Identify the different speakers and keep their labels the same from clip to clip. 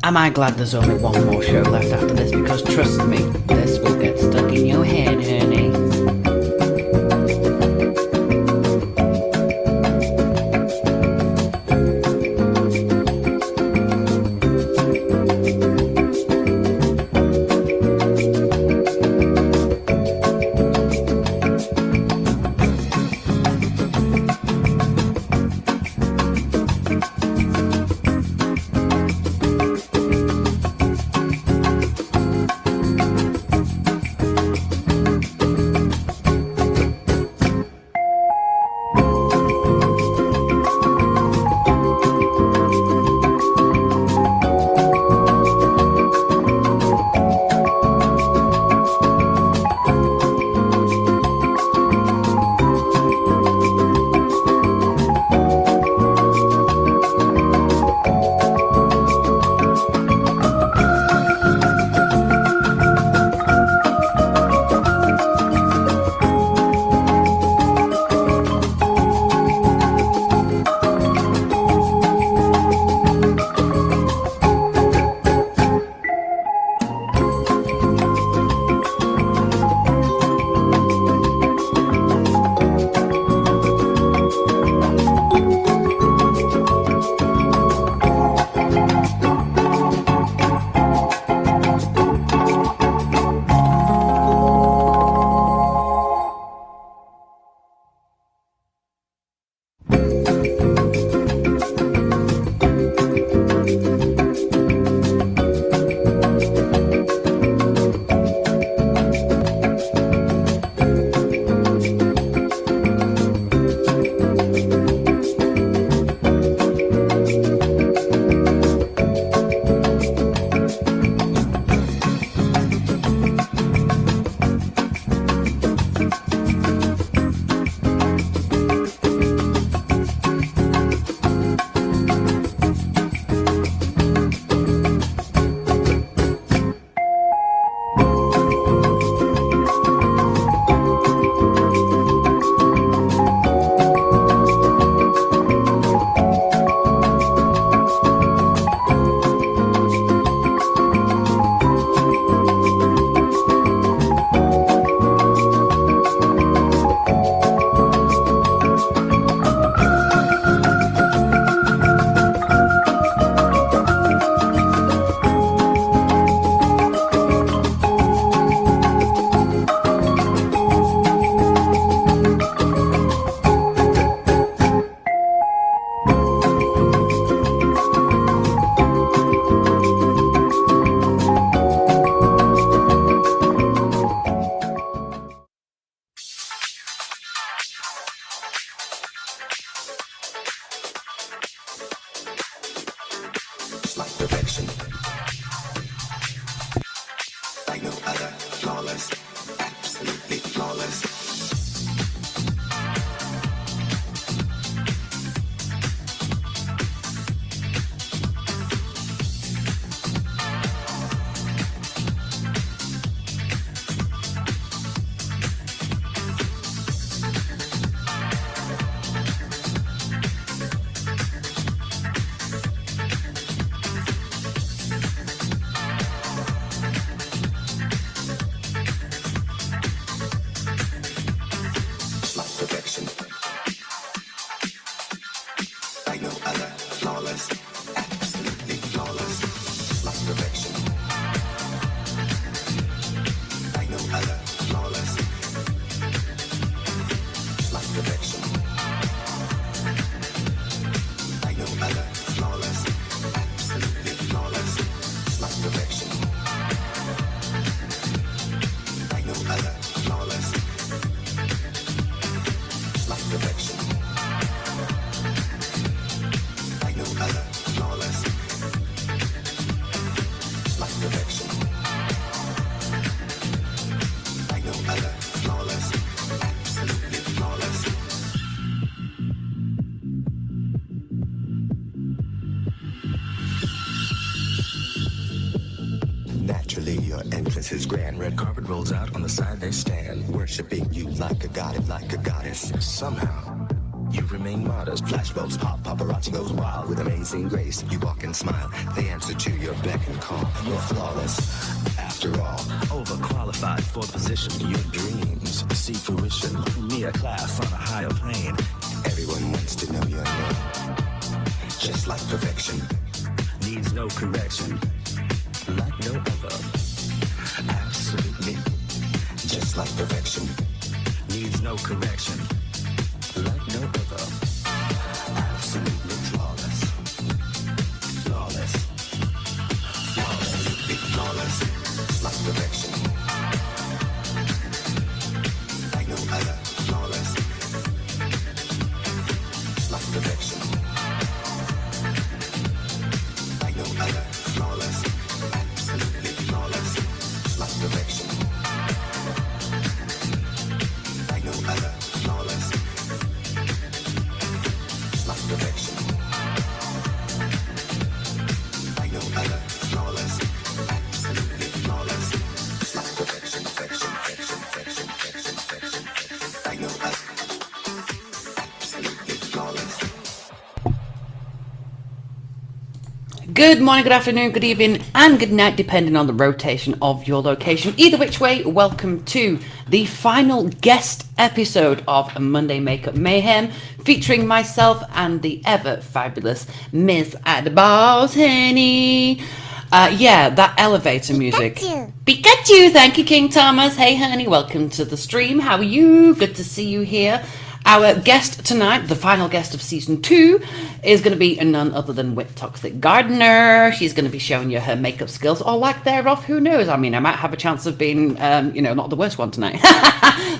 Speaker 1: Am I glad there's only one more show left after this, because trust me, this will get stuck in your head, honey.
Speaker 2: perfection. Like no other, flawless, absolutely flawless. Naturally, your entrance is grand. Red carpet rolls out, on the side they stand, worshipping you like a god, like a goddess. Somehow, you remain modest. Flashbulbs pop, paparazzi goes wild with amazing grace. You walk and smile, they answer to your beck and call. You're flawless, after all. Overqualified for the position. Your dreams see fruition. Near class on a higher plane. Everyone wants to know your name. Just like perfection. Needs no correction. Like no other. Absolutely. Just like perfection. Needs no correction. Like no other. Absolutely flawless. Flawless. Flawless. Flawless. Like perfection. Like no other. Flawless. Like perfection. Like no other. Flawless. Absolutely flawless. Like perfection. Like no other. Flawless. Like perfection. Like no other. Flawless. Absolutely flawless. Like perfection. Perfection. Perfection. Perfection. Perfection. Perfection. Like no other. Absolutely flawless.
Speaker 1: Good morning, good afternoon, good evening, and good night, depending on the rotation of your location. Either which way, welcome to the final guest episode of Monday Makeup Mayhem, featuring myself and the ever fabulous Miss Adabos Honey. Yeah, that elevator music. Pikachu, thank you, King Thomas. Hey, honey, welcome to the stream. How are you? Good to see you here. Our guest tonight, the final guest of season 2, is going to be none other than Wit Toxic Gardener. She's going to be showing you her makeup skills, or lack thereof, who knows? I mean, I might have a chance of being, not the worst one tonight.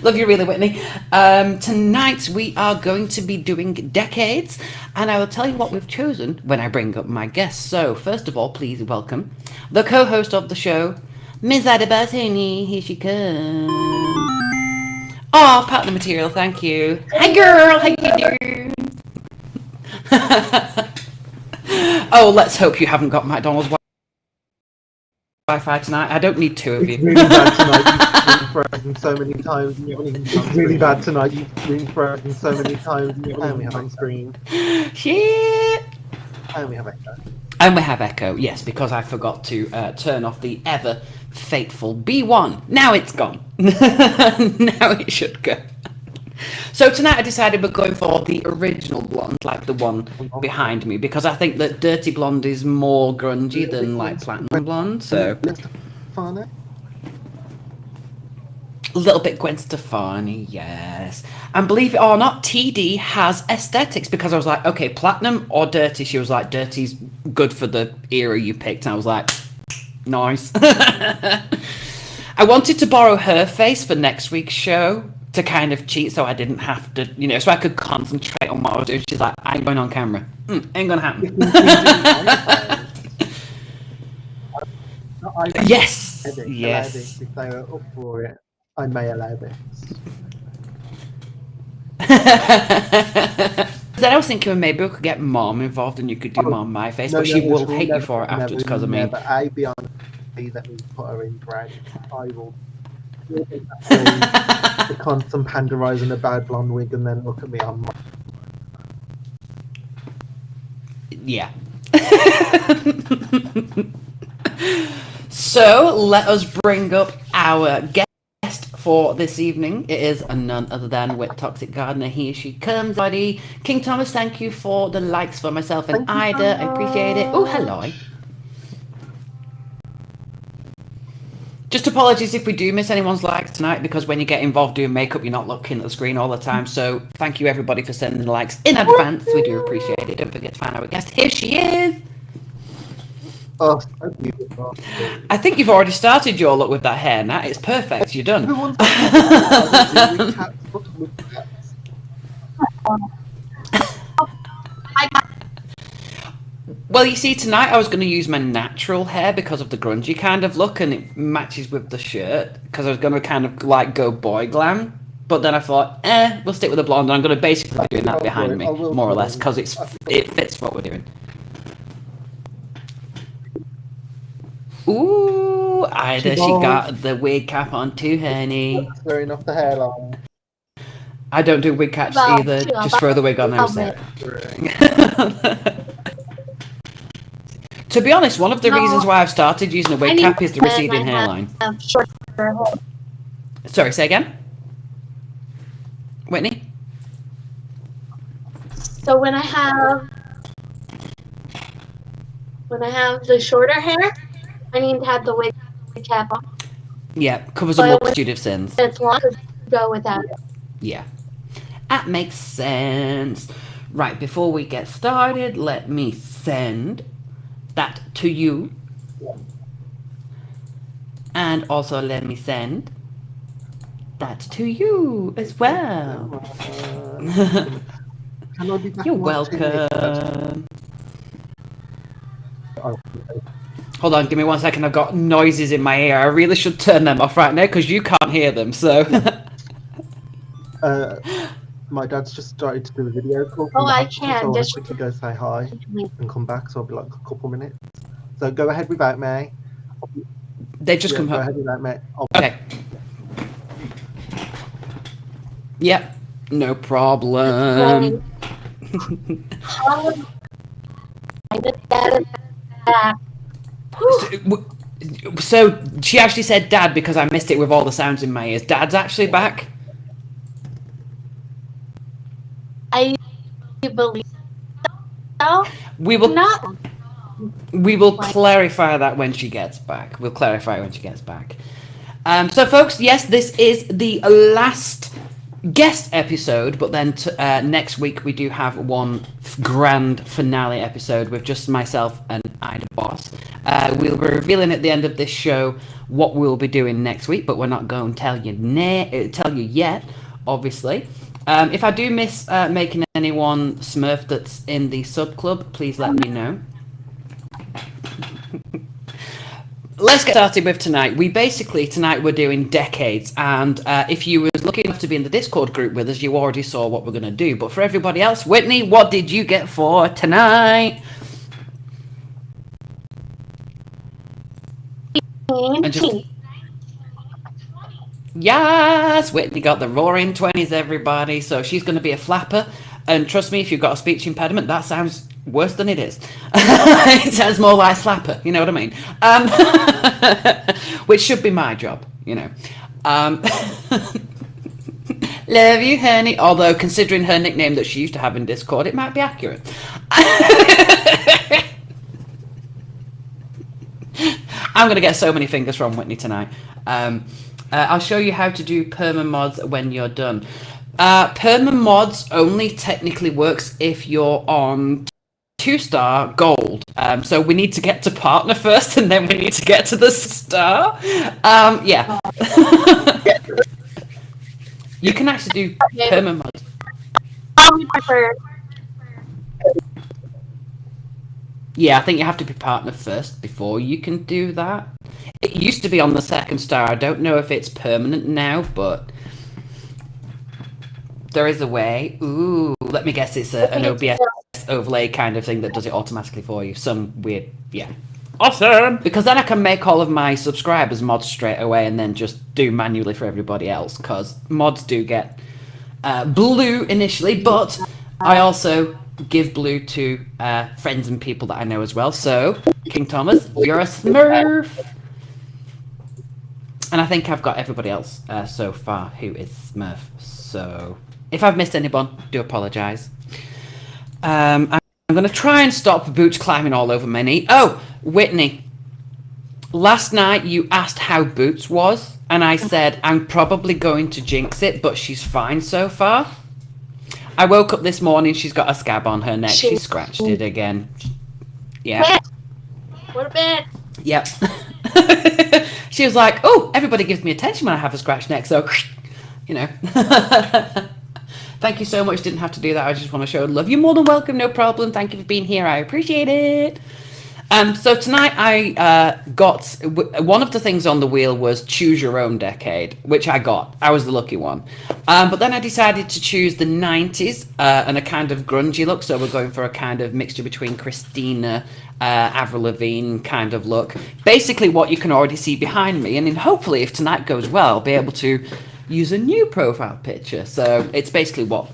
Speaker 1: Love you really, Whitney. Tonight we are going to be doing decades, and I will tell you what we've chosen when I bring up my guests. So, first of all, please welcome the co-host of the show, Ms. Adabatini. Here she comes. Oh, partner material, thank you. Hi, girl. How you doing? Oh, let's hope you haven't got McDonald's Wi-Fi tonight. I don't need two of you.
Speaker 3: It's really bad tonight. You've been frozen so many times. It's really bad tonight. You've been frozen so many times. And we have on screen.
Speaker 1: Shit.
Speaker 3: And we have echo.
Speaker 1: And we have echo, yes, because I forgot to turn off the ever fateful B1. Now it's gone. Now it should go. So tonight I decided we're going for the original blonde, like the one behind me, because I think that Dirty Blonde is more grungy than like Platinum Blonde. So a little bit Gwen Stefani, yes. And believe it or not, TD has aesthetics, because I was like, okay, Platinum or Dirty? She was like, Dirty's good for the era you picked. And I was like, nice. I wanted to borrow her face for next week's show to kind of cheat, so I didn't have to, so I could concentrate on what I was doing. She's like, I ain't going on camera. Ain't gonna happen. Yes!
Speaker 3: allow this
Speaker 1: Yes.
Speaker 3: if they were up for it. I may allow this.
Speaker 1: Then I was thinking maybe we could get Mom involved and you could do Mom My Face, but she will hate you for it afterwards because I mean.
Speaker 3: Never, A, be honest, B, let me put her in drag. I will. The constant panderizing a bad blonde wig and then look at me on my.
Speaker 1: Yeah. So let us bring up our guest for this evening. It is none other than Wit Toxic Gardener. Here she comes, buddy. King Thomas, thank you for the likes for myself and Ida. I appreciate it. Oh, hello. Just apologies if we do miss anyone's likes tonight, because when you get involved doing makeup, you're not looking at the screen all the time. So thank you everybody for sending the likes in advance. We do appreciate it. Don't forget to find our guest. Here she is.
Speaker 3: Oh, so beautiful.
Speaker 1: I think you've already started your look with that hair, Nat. It's perfect. You're done.
Speaker 3: Everyone's
Speaker 1: Well, you see, tonight I was going to use my natural hair because of the grungy kind of look, and it matches with the shirt, because I was going to kind of like go boy glam. But then I thought, we'll stick with the blonde, and I'm going to basically be doing that behind me, more or less, because it fits what we're doing. Ooh, Ida, she got the wig cap on too, honey.
Speaker 3: Throwing off the hairline.
Speaker 1: I don't do wig caps either, just throw the wig on there. To be honest, one of the reasons why I've started using a wig cap is the receding hairline. Sorry, say again? Whitney?
Speaker 4: So when I have the shorter hair, I need to have the wig cap on.
Speaker 1: Yeah, covers a multitude of sins.
Speaker 4: It's long to go without it.
Speaker 1: Yeah. That makes sense. Right, before we get started, let me send that to you. And also let me send that to you as well. You're welcome. Hold on, give me 1 second. I've got noises in my ear. I really should turn them off right now because you can't hear them. So.
Speaker 3: My dad's just started to do a video call.
Speaker 4: Oh, I can.
Speaker 3: So I'll quickly go say hi and come back. So I'll be like a couple minutes. So go ahead without me.
Speaker 1: They've just come home.
Speaker 3: Go ahead without me.
Speaker 1: Okay. Yep. No problem. So she actually said dad because I missed it with all the sounds in my ears. Dad's actually back?
Speaker 4: I believe so.
Speaker 1: We will clarify that when she gets back. We'll clarify when she gets back. So folks, yes, this is the last guest episode, but then next week we do have one grand finale episode with just myself and Ida Boss. We'll be revealing at the end of this show what we'll be doing next week, but we're not going to tell you yet, obviously. If I do miss making anyone Smurf that's in the sub club, please let me know. Let's get started with tonight. Tonight we're doing decades, and if you was lucky enough to be in the Discord group with us, you already saw what we're going to do. But for everybody else, Whitney, what did you get for tonight? Yes, Whitney got the roaring 20s, everybody. So she's going to be a flapper. And trust me, if you've got a speech impediment, that sounds worse than it is. It sounds more like slapper, you know what I mean? Which should be my job, you know. Love you, honey. Although, considering her nickname that she used to have in Discord, it might be accurate. I'm going to get so many fingers from Whitney tonight. I'll show you how to do perma mods when you're done. Perma mods only technically works if you're on 2-star gold. So we need to get to partner first, and then we need to get to the star. Yeah. You can actually do perma mods. Yeah, I think you have to be partner first before you can do that. It used to be on the second star. I don't know if it's permanent now, but there is a way. Ooh, let me guess. It's an OBS overlay kind of thing that does it automatically for you. Some weird, yeah. Awesome! Because then I can make all of my subscribers mods straight away and then just do manually for everybody else. Because mods do get blue initially, but I also give blue to friends and people that I know as well. So, King Thomas, you're a Smurf! And I think I've got everybody else so far who is Smurf. So, if I've missed anyone, do apologise. I'm going to try and stop Boots climbing all over my knee. Oh, Whitney. Last night you asked how Boots was, and I said I'm probably going to jinx it, but she's fine so far. I woke up this morning, she's got a scab on her neck. She scratched it again. Yeah.
Speaker 4: What a bit.
Speaker 1: Yep. She was like, oh, everybody gives me attention when I have a scratched neck, so, you know. Thank you so much. Didn't have to do that. I just want to show love. You're more than welcome. No problem. Thank you for being here. I appreciate it. So tonight I got one of the things on the wheel was choose your own decade, which I got. I was the lucky one. But then I decided to choose the 90s and a kind of grungy look. So we're going for a kind of mixture between Christina, Avril Lavigne kind of look. Basically what you can already see behind me. And then hopefully if tonight goes well, I'll be able to use a new profile picture. So it's basically one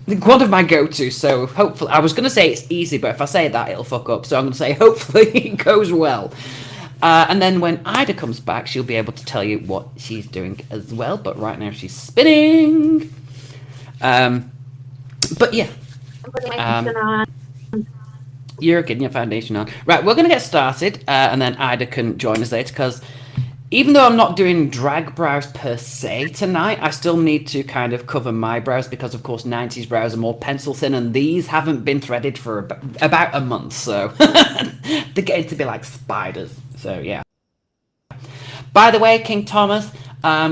Speaker 1: of my go-tos. So hopefully, I was going to say it's easy, but if I say that, it'll fuck up. So I'm going to say hopefully it goes well. And then when Ida comes back, she'll be able to tell you what she's doing as well. But right now she's spinning. But yeah.
Speaker 4: I'm putting my foundation on.
Speaker 1: You're getting your foundation on. Right, we're going to get started. And then Ida can join us later because even though I'm not doing drag brows per se tonight, I still need to kind of cover my brows because, of course, 90s brows are more pencil thin and these haven't been threaded for about a month, so they're getting to be like spiders. So, yeah. By the way, King Thomas,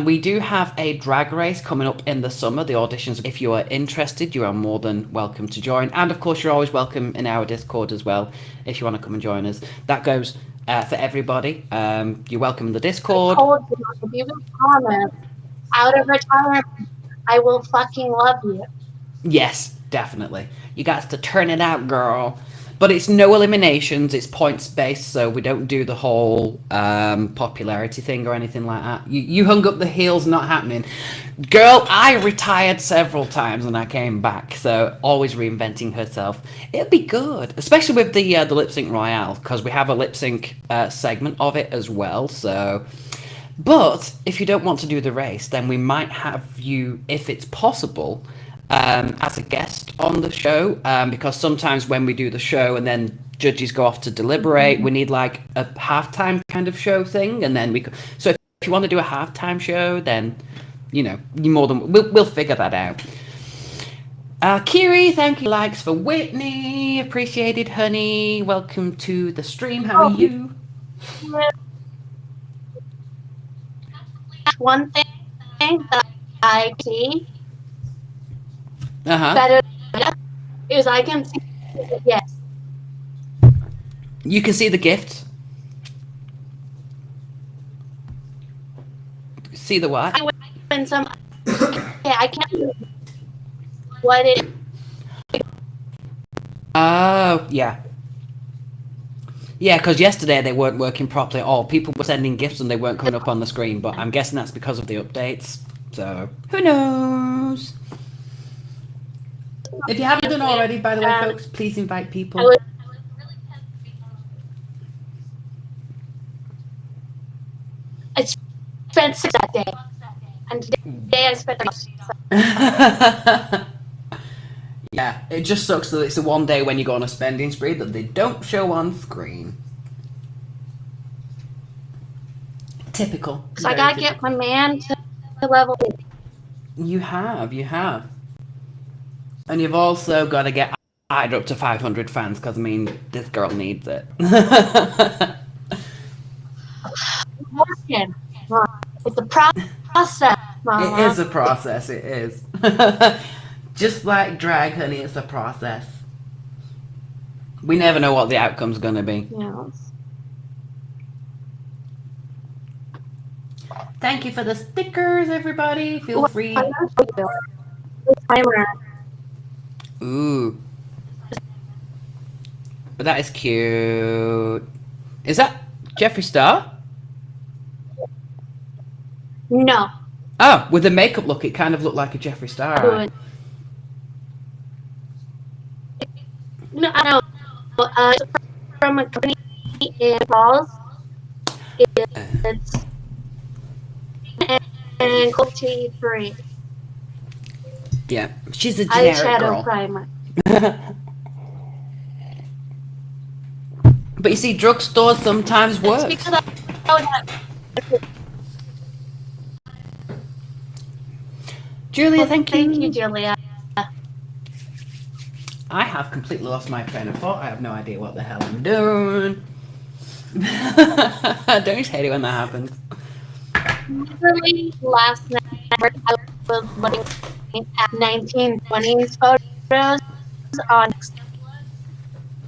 Speaker 1: we do have a drag race coming up in the summer, the auditions. If you are interested, you are more than welcome to join. And, of course, you're always welcome in our Discord as well if you want to come and join us. That goes for everybody. You're welcome in the Discord.
Speaker 4: I told you, if you can promise out of retirement, I will fucking love you.
Speaker 1: Yes, definitely. You got to turn it out, girl. But it's no eliminations, it's points based, so we don't do the whole popularity thing or anything like that. You hung up the heels, not happening. Girl, I retired several times and I came back, so always reinventing herself. It'll be good, especially with the lip sync royale, because we have a lip sync segment of it as well. So, but if you don't want to do the race, then we might have you, if it's possible, as a guest on the show, because sometimes when we do the show and then judges go off to deliberate, we need like a halftime kind of show thing, and then so if you want to do a halftime show, then you know, you more than we'll figure that out. Kiri, thank you, likes for Whitney, appreciated, honey. Welcome to the stream. How are you?
Speaker 4: One thing that I see
Speaker 1: Uh-huh.
Speaker 4: better is I can see the gifts.
Speaker 1: You can see the gifts. See the what?
Speaker 4: When some, yeah, I can't. What it?
Speaker 1: Oh, yeah. Yeah, because yesterday they weren't working properly at all. People were sending gifts and they weren't coming up on the screen, but I'm guessing that's because of the updates. So, who knows? If you haven't done already, by the way, folks, please invite people.
Speaker 4: I spent 6 that day, and today I spent.
Speaker 1: Yeah, it just sucks that it's the one day when you go on a spending spree that they don't show on screen. Typical.
Speaker 4: So I gotta get my man to level 50.
Speaker 1: You have. And you've also got to get Ida up to 500 fans, because, I mean, this girl needs it.
Speaker 4: It's a process, Mama.
Speaker 1: It is a process, it is. Just like drag, honey, it's a process. We never know what the outcome's going to be.
Speaker 4: Yes.
Speaker 1: Thank you for the stickers, everybody. Feel free.
Speaker 4: Primer.
Speaker 1: Ooh. That is cute. Is that Jeffree Star?
Speaker 4: No.
Speaker 1: Oh, with the makeup look, it kind of looked like a Jeffree Star.
Speaker 4: Good. No, I know. It's from a company in Falls. It's and cruelty free.
Speaker 1: Yeah, she's a generic
Speaker 4: Eyeshadow
Speaker 1: girl.
Speaker 4: primer.
Speaker 1: But you see, drugstores sometimes
Speaker 4: It's
Speaker 1: work.
Speaker 4: because I
Speaker 1: Julia, thank you.
Speaker 4: Thank you, Julia.
Speaker 1: I have completely lost my train of thought. I have no idea what the hell I'm doing. I don't just hate it when that happens.
Speaker 4: Literally last night, I was looking at 1920s photos on,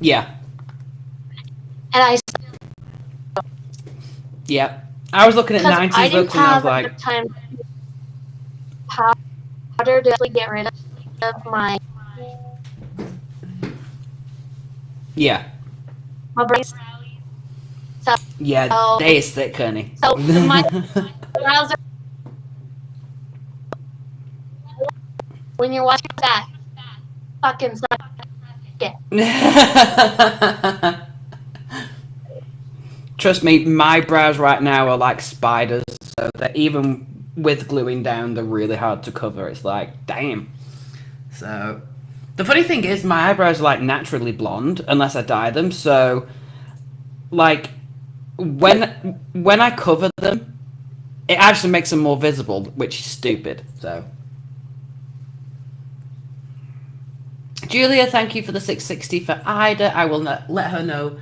Speaker 1: Yeah,
Speaker 4: and I
Speaker 1: yeah. I was looking at
Speaker 4: because
Speaker 1: 90s
Speaker 4: I didn't
Speaker 1: looks and I was
Speaker 4: have
Speaker 1: like,
Speaker 4: enough time powder to actually get rid of my
Speaker 1: yeah.
Speaker 4: brain. So
Speaker 1: Yeah, they is thick, honey.
Speaker 4: So my browser, when you're watching that, fucking suck it.
Speaker 1: Trust me, my brows right now are like spiders, so that even with gluing down, they're really hard to cover. It's like, damn. So, the funny thing is, my eyebrows are like naturally blonde, unless I dye them. So, like, when I cover them, it actually makes them more visible, which is stupid. So, Julia, thank you for the 660 for Ida. I will let her know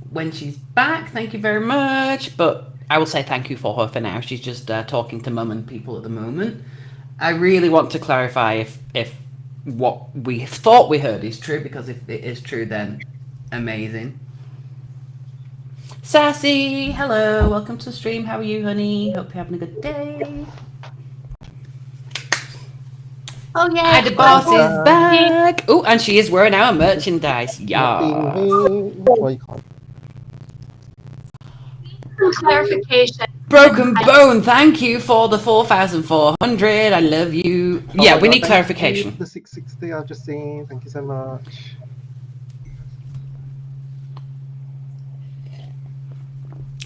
Speaker 1: when she's back. Thank you very much. But I will say thank you for her for now. She's just talking to mum and people at the moment. I really want to clarify if what we thought we heard is true, because if it is true, then amazing. Sassy, hello, welcome to the stream. How are you, honey? Hope you're having a good day.
Speaker 4: Oh yeah,
Speaker 1: Ida Boss is back. Oh, and she is wearing our merchandise. Yeah.
Speaker 4: clarification.
Speaker 1: Broken Bone, thank you for the 4,400. I love you. Yeah, we need clarification.
Speaker 3: The 660 I've just seen. Thank you so much.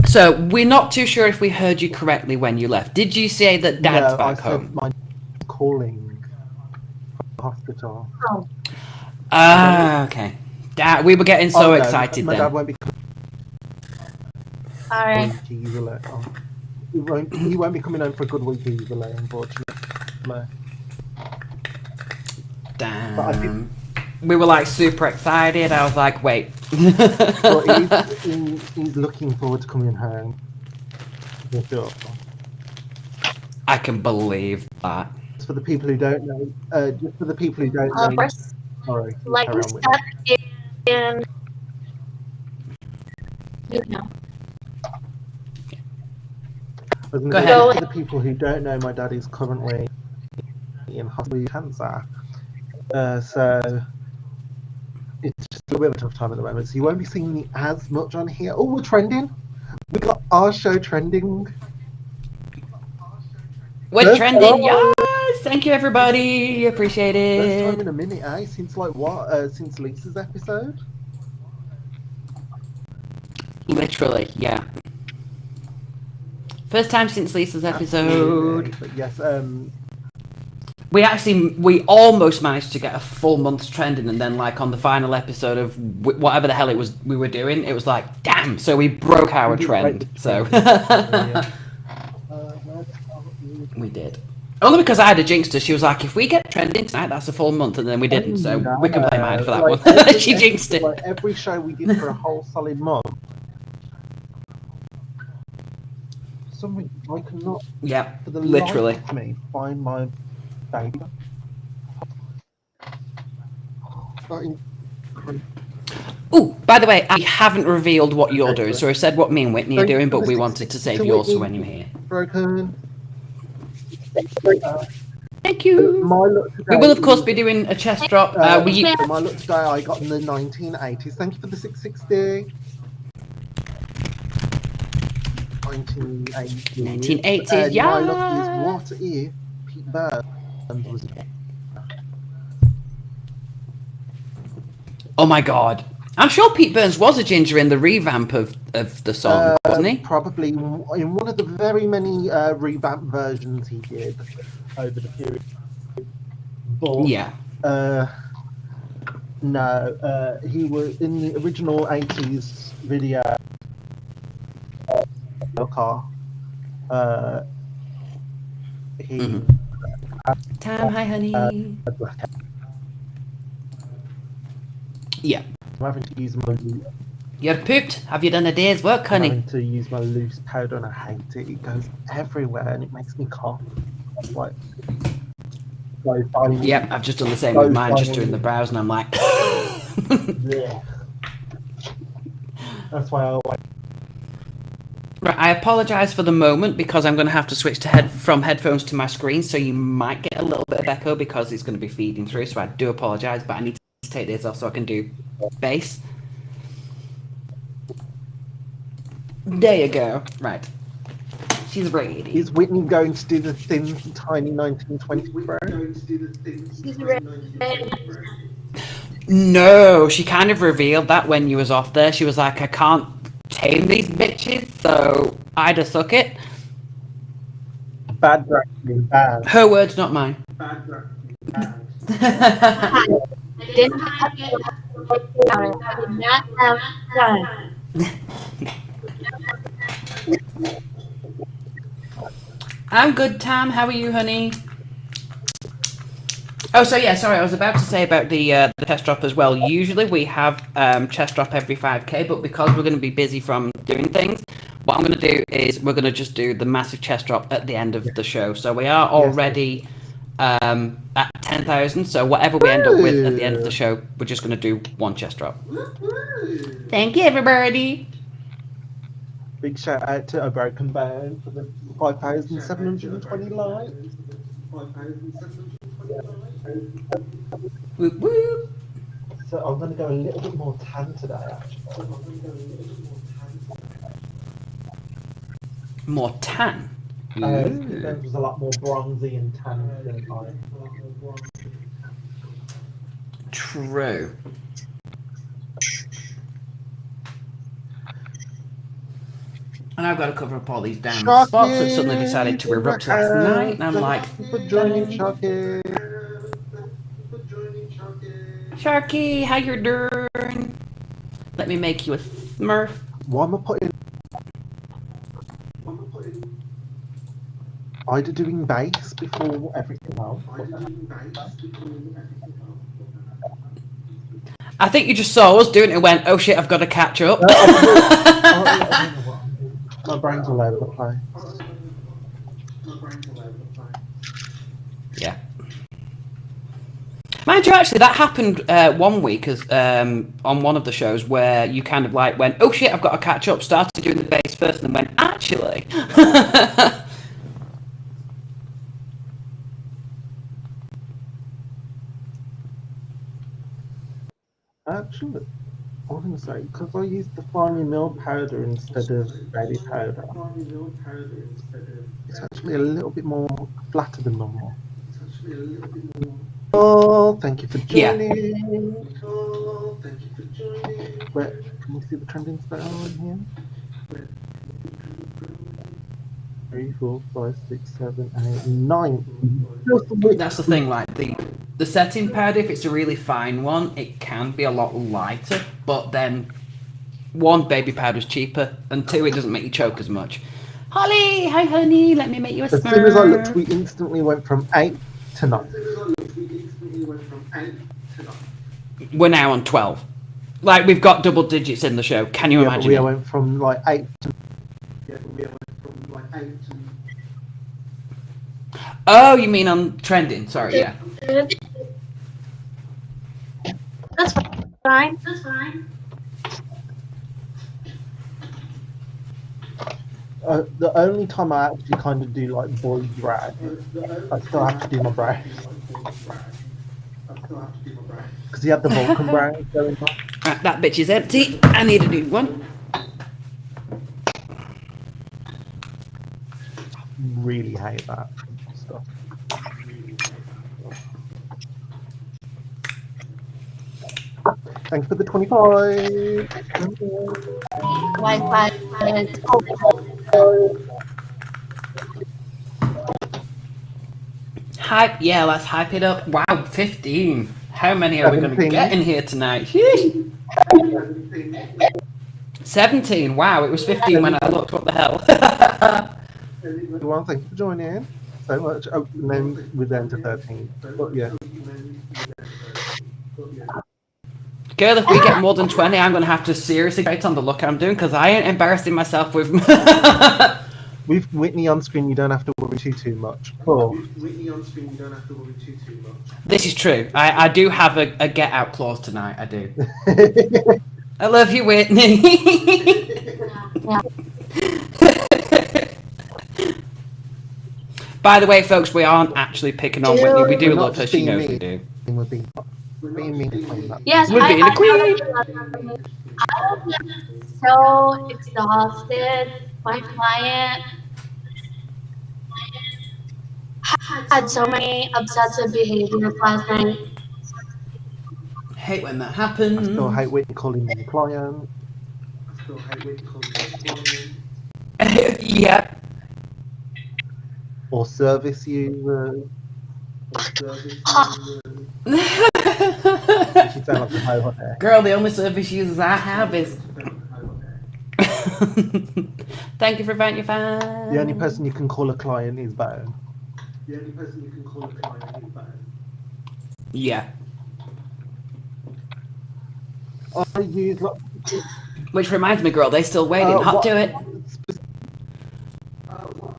Speaker 1: So we're not too sure if we heard you correctly when you left. Did you say that Dad's back home?
Speaker 3: My calling the hospital.
Speaker 4: Oh.
Speaker 1: Ah, okay. Dad, we were getting so excited
Speaker 3: my
Speaker 1: then.
Speaker 3: dad won't be
Speaker 4: Alright.
Speaker 3: coming easily. He won't be coming home for a good week easily, unfortunately. No.
Speaker 1: Damn. We were like super excited. I was like, wait.
Speaker 3: But he's looking forward to coming home. For sure.
Speaker 1: I can believe that.
Speaker 3: Just for the people who don't know,
Speaker 4: First,
Speaker 3: sorry.
Speaker 4: like
Speaker 3: carry
Speaker 4: we
Speaker 3: on with
Speaker 4: stuck in, YouNow.
Speaker 3: Go
Speaker 1: ahead.
Speaker 3: For the people who don't know, my dad is currently in hospital with cancer. So it's just a little bit of a tough time at the moment. So you won't be seeing me as much on here. Oh, we're trending. We got our show trending.
Speaker 1: We're trending. Yes. Thank you, everybody. Appreciate
Speaker 3: First
Speaker 1: it.
Speaker 3: time in a minute, eh? Since like what? Since Lisa's episode?
Speaker 1: Literally, yeah. First time since Lisa's episode.
Speaker 3: Absolutely. But yes,
Speaker 1: we almost managed to get a full month's trending, and then like on the final episode of whatever the hell it was we were doing, it was like, damn, so we broke our trend. So we did. Only because I had a jinxed her. She was like, if we get trending tonight, that's a full month, and then we didn't, so we can blame Ida for that one. She jinxed it.
Speaker 3: Like every show we did for a whole solid month. Something I cannot,
Speaker 1: Yeah,
Speaker 3: for the
Speaker 1: literally.
Speaker 3: life of me, find my baby.
Speaker 1: Ooh, by the way, I haven't revealed what you're doing, so I said what me and Whitney are doing, but we wanted to save yours for when you're here.
Speaker 3: Broken.
Speaker 1: Thank you.
Speaker 3: My look today,
Speaker 1: We will, of course, be doing a chest drop.
Speaker 3: my look today I got in the 1980s. Thank you for the 660. 1980s.
Speaker 1: 1980s, yeah.
Speaker 3: My look is what if Pete Burns was.
Speaker 1: Oh my god. I'm sure Pete Burns was a ginger in the revamp of the song, wasn't he?
Speaker 3: Probably in one of the very many revamp versions he did over the period. But,
Speaker 1: Yeah.
Speaker 3: No, he was in the original 80s video. Car. He.
Speaker 1: Time, hi, honey. Yeah.
Speaker 3: I'm having to use my.
Speaker 1: You're pooped. Have you done a day's work, honey?
Speaker 3: I'm having to use my loose powder and I hate it. It goes everywhere and it makes me cough. Like, so funny.
Speaker 1: Yep, I've just done the same with mine, just doing the brows, and I'm like.
Speaker 3: Yeah. That's why I like.
Speaker 1: Right, I apologise for the moment because I'm going to have to switch to from headphones to my screen, so you might get a little bit of echo because it's going to be feeding through. So I do apologise, but I need to take this off so I can do bass. There you go. Right, she's ready.
Speaker 3: Is Whitney going to do the thin, tiny 1920 bro?
Speaker 4: She's ready.
Speaker 1: No, she kind of revealed that when you was off there. She was like, I can't tame these bitches, so I just suck it.
Speaker 3: Bad directing, bad.
Speaker 1: Her words, not mine.
Speaker 3: Bad directing, bad.
Speaker 4: I didn't have to. I did not have time.
Speaker 1: I'm good, Tam. How are you, honey? Oh, so yeah, sorry, I was about to say about the chest drop as well. Usually we have chest drop every 5k, but because we're going to be busy from doing things, what I'm going to do is we're going to just do the massive chest drop at the end of the show. So we are already at 10,000, so whatever we end up with at the end of the show, we're just going to do one chest drop. Thank you, everybody.
Speaker 3: Big shout out to A Broken Bone for the 5,720 likes.
Speaker 1: Whoop, whoop.
Speaker 3: So I'm going to go a little bit more tan today, actually.
Speaker 1: More tan.
Speaker 3: It was a lot more bronzy and tan than I.
Speaker 1: True. And I've got to cover up all these damn spots that suddenly decided to erupt last night, and I'm like,
Speaker 3: for joining Chucky.
Speaker 1: Sharky, how you doing? Let me make you a Smurf.
Speaker 3: Why am I putting? Ida doing bass before everything else.
Speaker 1: I think you just saw us doing it and went, oh shit, I've got to catch up.
Speaker 3: My brain's all over the place.
Speaker 1: Yeah. Mind you, actually, that happened one week as on one of the shows where you kind of like went, oh shit, I've got to catch up, started doing the bass first and then went, actually.
Speaker 3: Actually, I was going to say, because I used the finely milled powder instead of baby powder, it's actually a little bit more flatter than normal. Oh, thank you for joining. Oh, thank you for joining. Where, can we see the trending style in here? 3, 4, 5, 6, 7, 8, 9.
Speaker 1: That's the thing, like the setting pad, if it's a really fine one, it can be a lot lighter, but then one, baby powder's cheaper, and two, it doesn't make you choke as much. Holly, hi honey, let me make you a
Speaker 3: As
Speaker 1: Smurf.
Speaker 3: soon as I looked, we instantly went from 8 to 9.
Speaker 1: We're now on 12. Like, we've got double digits in the show. Can you imagine?
Speaker 3: We
Speaker 1: it?
Speaker 3: went from like 8 to.
Speaker 1: Oh, you mean on trending? Sorry, yeah.
Speaker 4: That's fine. That's fine.
Speaker 3: The only time I actually kind of do like boy drag, I still have to do my brows. Because he had the Vulcan brows going on.
Speaker 1: Right, that bitch is empty. I need a new one.
Speaker 3: Really hate that stuff. Thanks for the 25.
Speaker 4: Wi-Fi is
Speaker 1: Hype, yeah, let's hype it up. Wow, 15. How many are we going to
Speaker 3: 17.
Speaker 1: get in here tonight? Sheesh. 17. Wow, it was 15 when I looked. What the hell?
Speaker 3: Well, thank you for joining in so much. Oh, and then we're down to 13. But yeah.
Speaker 1: Girl, if we get more than 20, I'm going to have to seriously wait on the look I'm doing because I ain't embarrassing myself with...
Speaker 3: With Whitney on screen, you don't have to worry too much. Oh.
Speaker 1: This is true. I do have a get out clause tonight. I do. I love you, Whitney.
Speaker 4: yeah.
Speaker 1: By the way, folks, we aren't actually picking on Whitney. We do
Speaker 3: We're
Speaker 1: love
Speaker 3: not
Speaker 1: her.
Speaker 3: just
Speaker 1: She
Speaker 3: being
Speaker 1: knows
Speaker 3: mean.
Speaker 1: we do.
Speaker 3: We're being mean.
Speaker 4: Yes,
Speaker 1: We're being a queen.
Speaker 4: I'm so exhausted. My client had so many obsessive behaviors last night.
Speaker 1: Hate when that
Speaker 3: I
Speaker 1: happens.
Speaker 3: still hate Whitney calling me a client.
Speaker 1: Yep.
Speaker 3: Or service user. She sound like a ho there.
Speaker 1: Girl, the only service users I have is... Thank you for inviting your fan.
Speaker 3: The only person you can call a client is Bone.
Speaker 1: Yeah.
Speaker 3: I use like,
Speaker 1: Which reminds me, girl, they still waiting. Hot
Speaker 3: what-
Speaker 1: to it.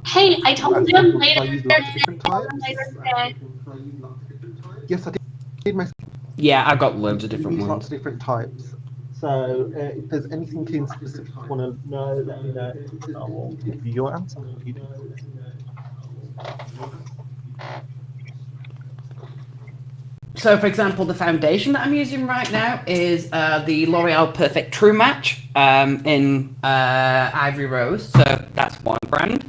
Speaker 4: Hey, I told him
Speaker 3: I
Speaker 4: later
Speaker 3: use lots of different types.
Speaker 4: today.
Speaker 3: Yes, I did my
Speaker 1: Yeah, I've got loads of different
Speaker 3: use lots
Speaker 1: ones.
Speaker 3: of different types. So if there's anything in specific you want to know, let me know. I will give you your answer. If you do.
Speaker 1: So, for example, the foundation that I'm using right now is the L'Oreal Perfect True Match in Ivory Rose. So that's one brand.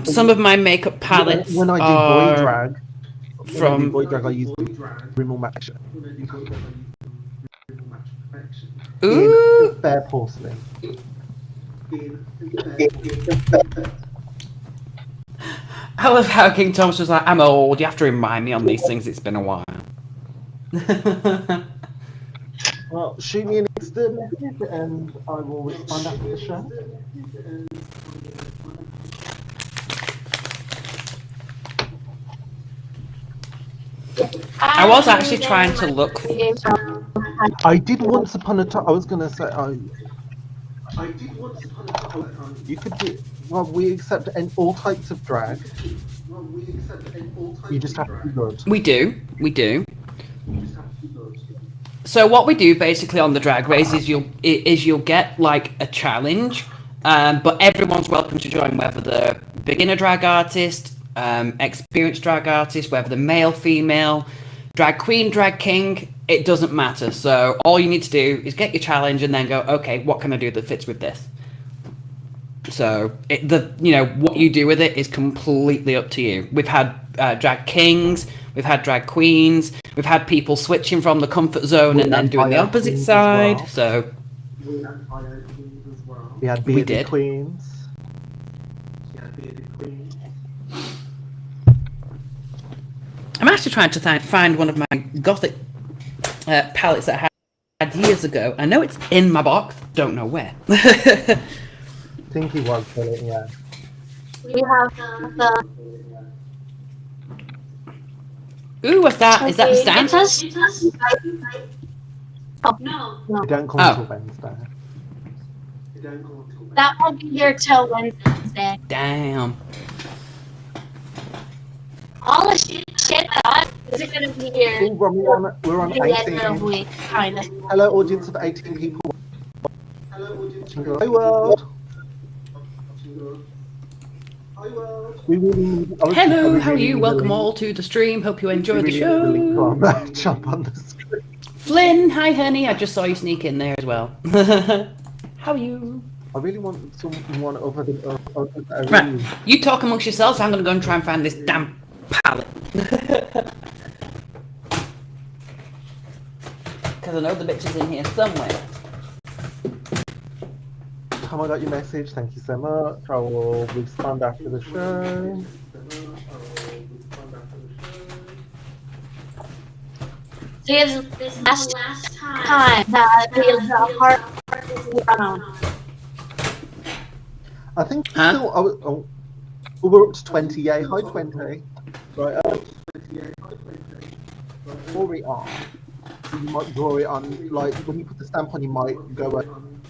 Speaker 1: Some of my makeup palettes
Speaker 3: When I do
Speaker 1: are
Speaker 3: boy drag,
Speaker 1: from...
Speaker 3: I use Rimmel Match.
Speaker 1: Ooh!
Speaker 3: In Fair Porcelain.
Speaker 1: I love how King Thomas was like, I'm old, you have to remind me on these things, it's been a while.
Speaker 3: Well, shoot me an instant message and I will respond after the show.
Speaker 1: I was actually trying to look...
Speaker 3: I did once upon a time. I was gonna say, you could do. Well, we accept all types of drag. You just have to be good.
Speaker 1: We do. So what we do basically on the Drag Race is you'll get like a challenge, but everyone's welcome to join, whether they're beginner drag artist, experienced drag artist, whether they're male, female, drag queen, drag king, it doesn't matter. So all you need to do is get your challenge and then go, okay, what can I do that fits with this? So what you do with it is completely up to you. We've had drag kings, we've had drag queens, we've had people switching from the comfort zone and then doing the opposite side.
Speaker 3: Well.
Speaker 1: So
Speaker 3: We had
Speaker 1: We
Speaker 3: bearded
Speaker 1: did.
Speaker 3: queens.
Speaker 1: I'm actually trying to find one of my gothic palettes that I had years ago. I know it's in my box, don't know where.
Speaker 3: I think he was it, yeah.
Speaker 4: We have the.
Speaker 1: Ooh, what's that? Is that the
Speaker 4: It
Speaker 1: stand?
Speaker 4: says. Oh, no.
Speaker 3: We don't come
Speaker 1: Oh.
Speaker 3: until Wednesday.
Speaker 4: That won't be here till Wednesday.
Speaker 1: Damn.
Speaker 4: All the shit that isn't gonna be here.
Speaker 3: Oh, we're on
Speaker 4: at the end of the
Speaker 3: 18.
Speaker 4: week, kinda.
Speaker 3: Hello, audience of 18 people. Hello, world. We really,
Speaker 1: Hello, how are you? Welcome all to the stream. Hope you enjoyed the show.
Speaker 3: Jump on the screen.
Speaker 1: Flynn, hi honey. I just saw you sneak in there as well. How are you?
Speaker 3: I really want someone other than
Speaker 1: Right, you talk amongst yourselves. I'm going to go and try and find this damn pallet. Because I know the bitch is in here somewhere.
Speaker 3: Tom, I got your message. Thank you so much. I will respond after the show.
Speaker 4: This last time that the heart was on.
Speaker 3: I think still, we're up to 20. Yeah, hi 20. Right, draw it on. You might draw it on, like, when you put the stamp on, you might go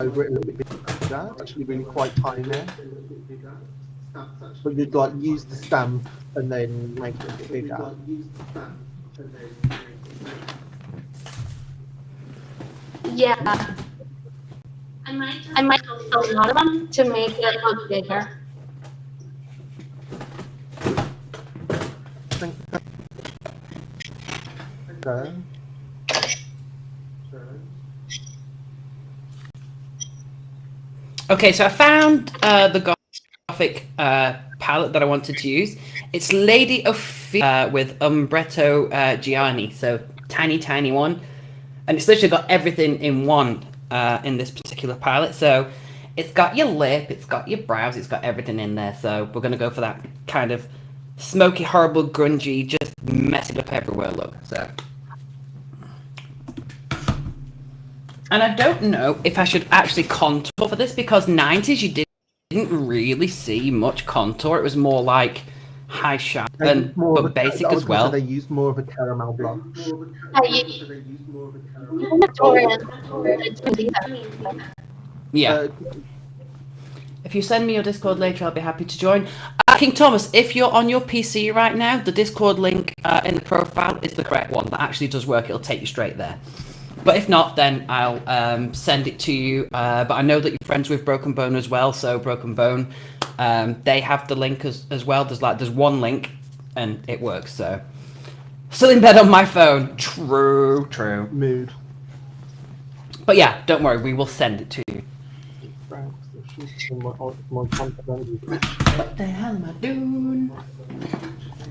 Speaker 3: over it a little bit bigger. It's actually really quite tiny. But you'd, like, use the stamp and then make it a bit bigger.
Speaker 4: Yeah. I might tell a lot of them to make it look bigger.
Speaker 3: Okay.
Speaker 1: Okay, so I found the Gothic palette that I wanted to use. It's Lady Ophelia with Umbretto Gianni, so tiny one. And it's literally got everything in one in this particular palette. So it's got your lip, it's got your brows, it's got everything in there. So we're going to go for that kind of smoky, horrible, grungy, just mess it up everywhere look. So, and I don't know if I should actually contour for this, because 90s you didn't really see much contour. It was more like high shine, but basic as well.
Speaker 3: They used more of a caramel blush.
Speaker 1: Yeah. If you send me your Discord later, I'll be happy to join. King Thomas, if you're on your PC right now, the Discord link in the profile is the correct one. That actually does work. It'll take you straight there. But if not, then I'll send it to you. But I know that you're friends with Broken Bone as well. So Broken Bone, they have the link as well. There's one link, and it works. So still in bed on my phone. True.
Speaker 3: Mood.
Speaker 1: But yeah, don't worry. We will send it to you.
Speaker 3: What
Speaker 1: the hell am I doing?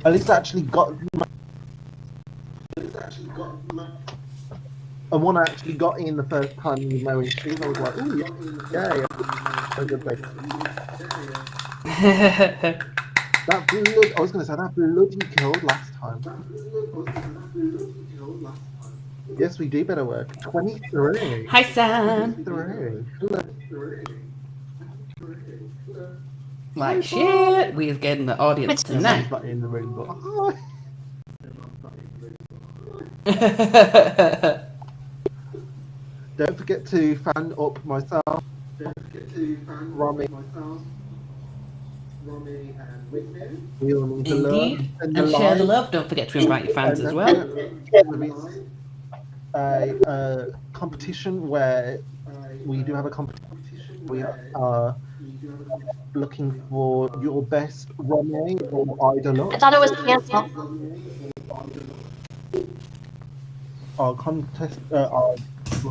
Speaker 3: At least I actually got. And one I actually got in the first time you know in stream. I was like, ooh, yeah. So good, baby. That blood. I was going to say that blood you killed last time. Yes, we do better work. 23.
Speaker 1: Hi, Sam.
Speaker 3: 23.
Speaker 1: Like shit, we're getting the audience tonight.
Speaker 3: Not in the room, but don't forget to fan up myself. Don't forget to fan Romy and Whitney. We all need the love
Speaker 1: and share the love. Don't forget to invite your fans as well.
Speaker 3: A competition where we do have a competition. We are looking for your best Romy or Ida look.
Speaker 4: I thought it was canceled.
Speaker 3: Our contest.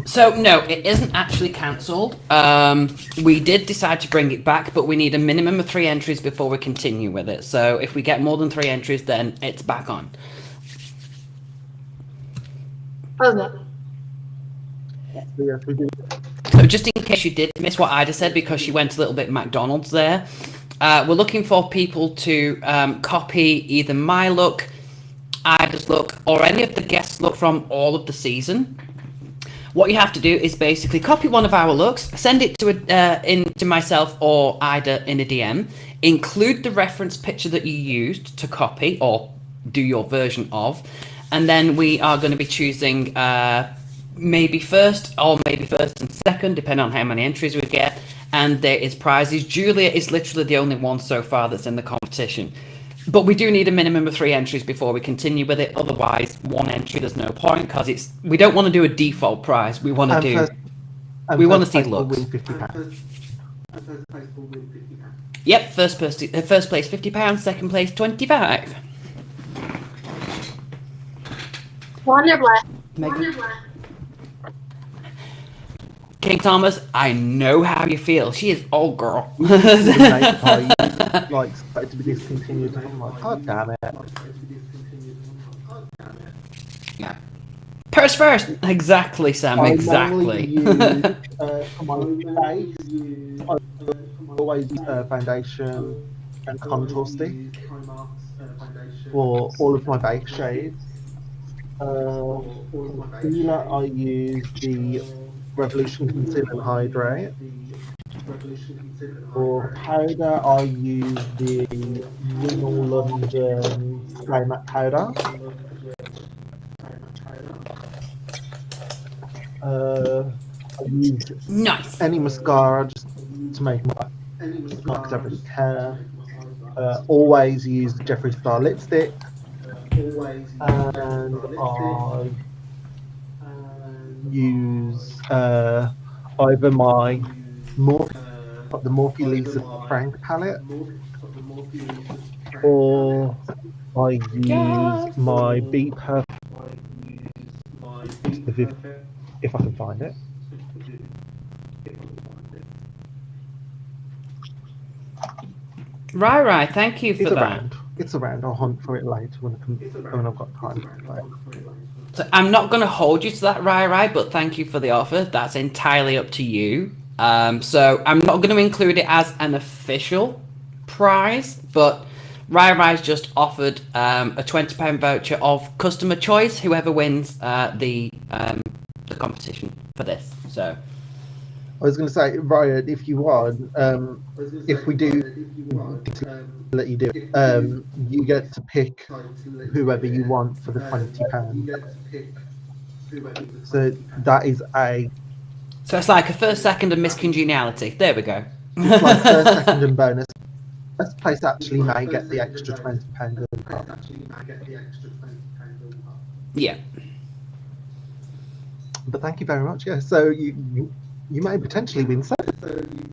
Speaker 1: So no, it isn't actually cancelled. We did decide to bring it back, but we need a minimum of 3 entries before we continue with it. So if we get more than 3 entries, then it's back on.
Speaker 4: Okay.
Speaker 3: Yes, we do.
Speaker 1: So just in case you did miss what Ida said, because she went a little bit McDonald's there, we're looking for people to copy either my look, Ida's look, or any of the guests' look from all of the season. What you have to do is basically copy one of our looks, send it to myself or Ida in a DM, include the reference picture that you used to copy or do your version of, and then we are going to be choosing maybe first and second, depending on how many entries we get, and there is prizes. Julia is literally the only one so far that's in the competition. But we do need a minimum of 3 entries before we continue with it. Otherwise, 1 entry, there's no point, because we don't want to do a default prize. We want to see looks. Yep, first place £50, second place 25.
Speaker 4: Wonder Black.
Speaker 1: King Thomas, I know how you feel. She is old girl.
Speaker 3: The makeup I use, like, started to be discontinued. I'm like, God damn it.
Speaker 1: Yeah. Purse first. Exactly, Sam.
Speaker 3: I
Speaker 1: Exactly.
Speaker 3: mainly use, for my face, I always use foundation and contour stick for all of my base shades. Concealer, I use the Revolution Concealer and Hydrate. For powder, I use the Rimmel London Spray Matte Powder. I use
Speaker 1: Nice.
Speaker 3: any mascara just to make my mark, because I really care. Always use the Jeffree Star lipstick. And I use either my the Morphe Lisa Frank palette, or I use my Be Perfect if I can find it.
Speaker 1: Right. Thank you for
Speaker 3: It's
Speaker 1: that.
Speaker 3: around. It's around. I'll hunt for it later when I've got time.
Speaker 1: So I'm not going to hold you to that, Rai, but thank you for the offer. That's entirely up to you. So I'm not going to include it as an official prize, but Rai just offered a £20 voucher of customer choice. Whoever wins the competition for this. So
Speaker 3: I was going to say, Ryan, if you want, if we do let you do it, you get to pick whoever you want for the £20. So that is
Speaker 1: So it's like a first, second, and miscongeniality. There we go.
Speaker 3: it's like first, second, and bonus. First place actually may get the extra £20 gold card.
Speaker 1: Yeah.
Speaker 3: But thank you very much. Yeah. So you may potentially win seven.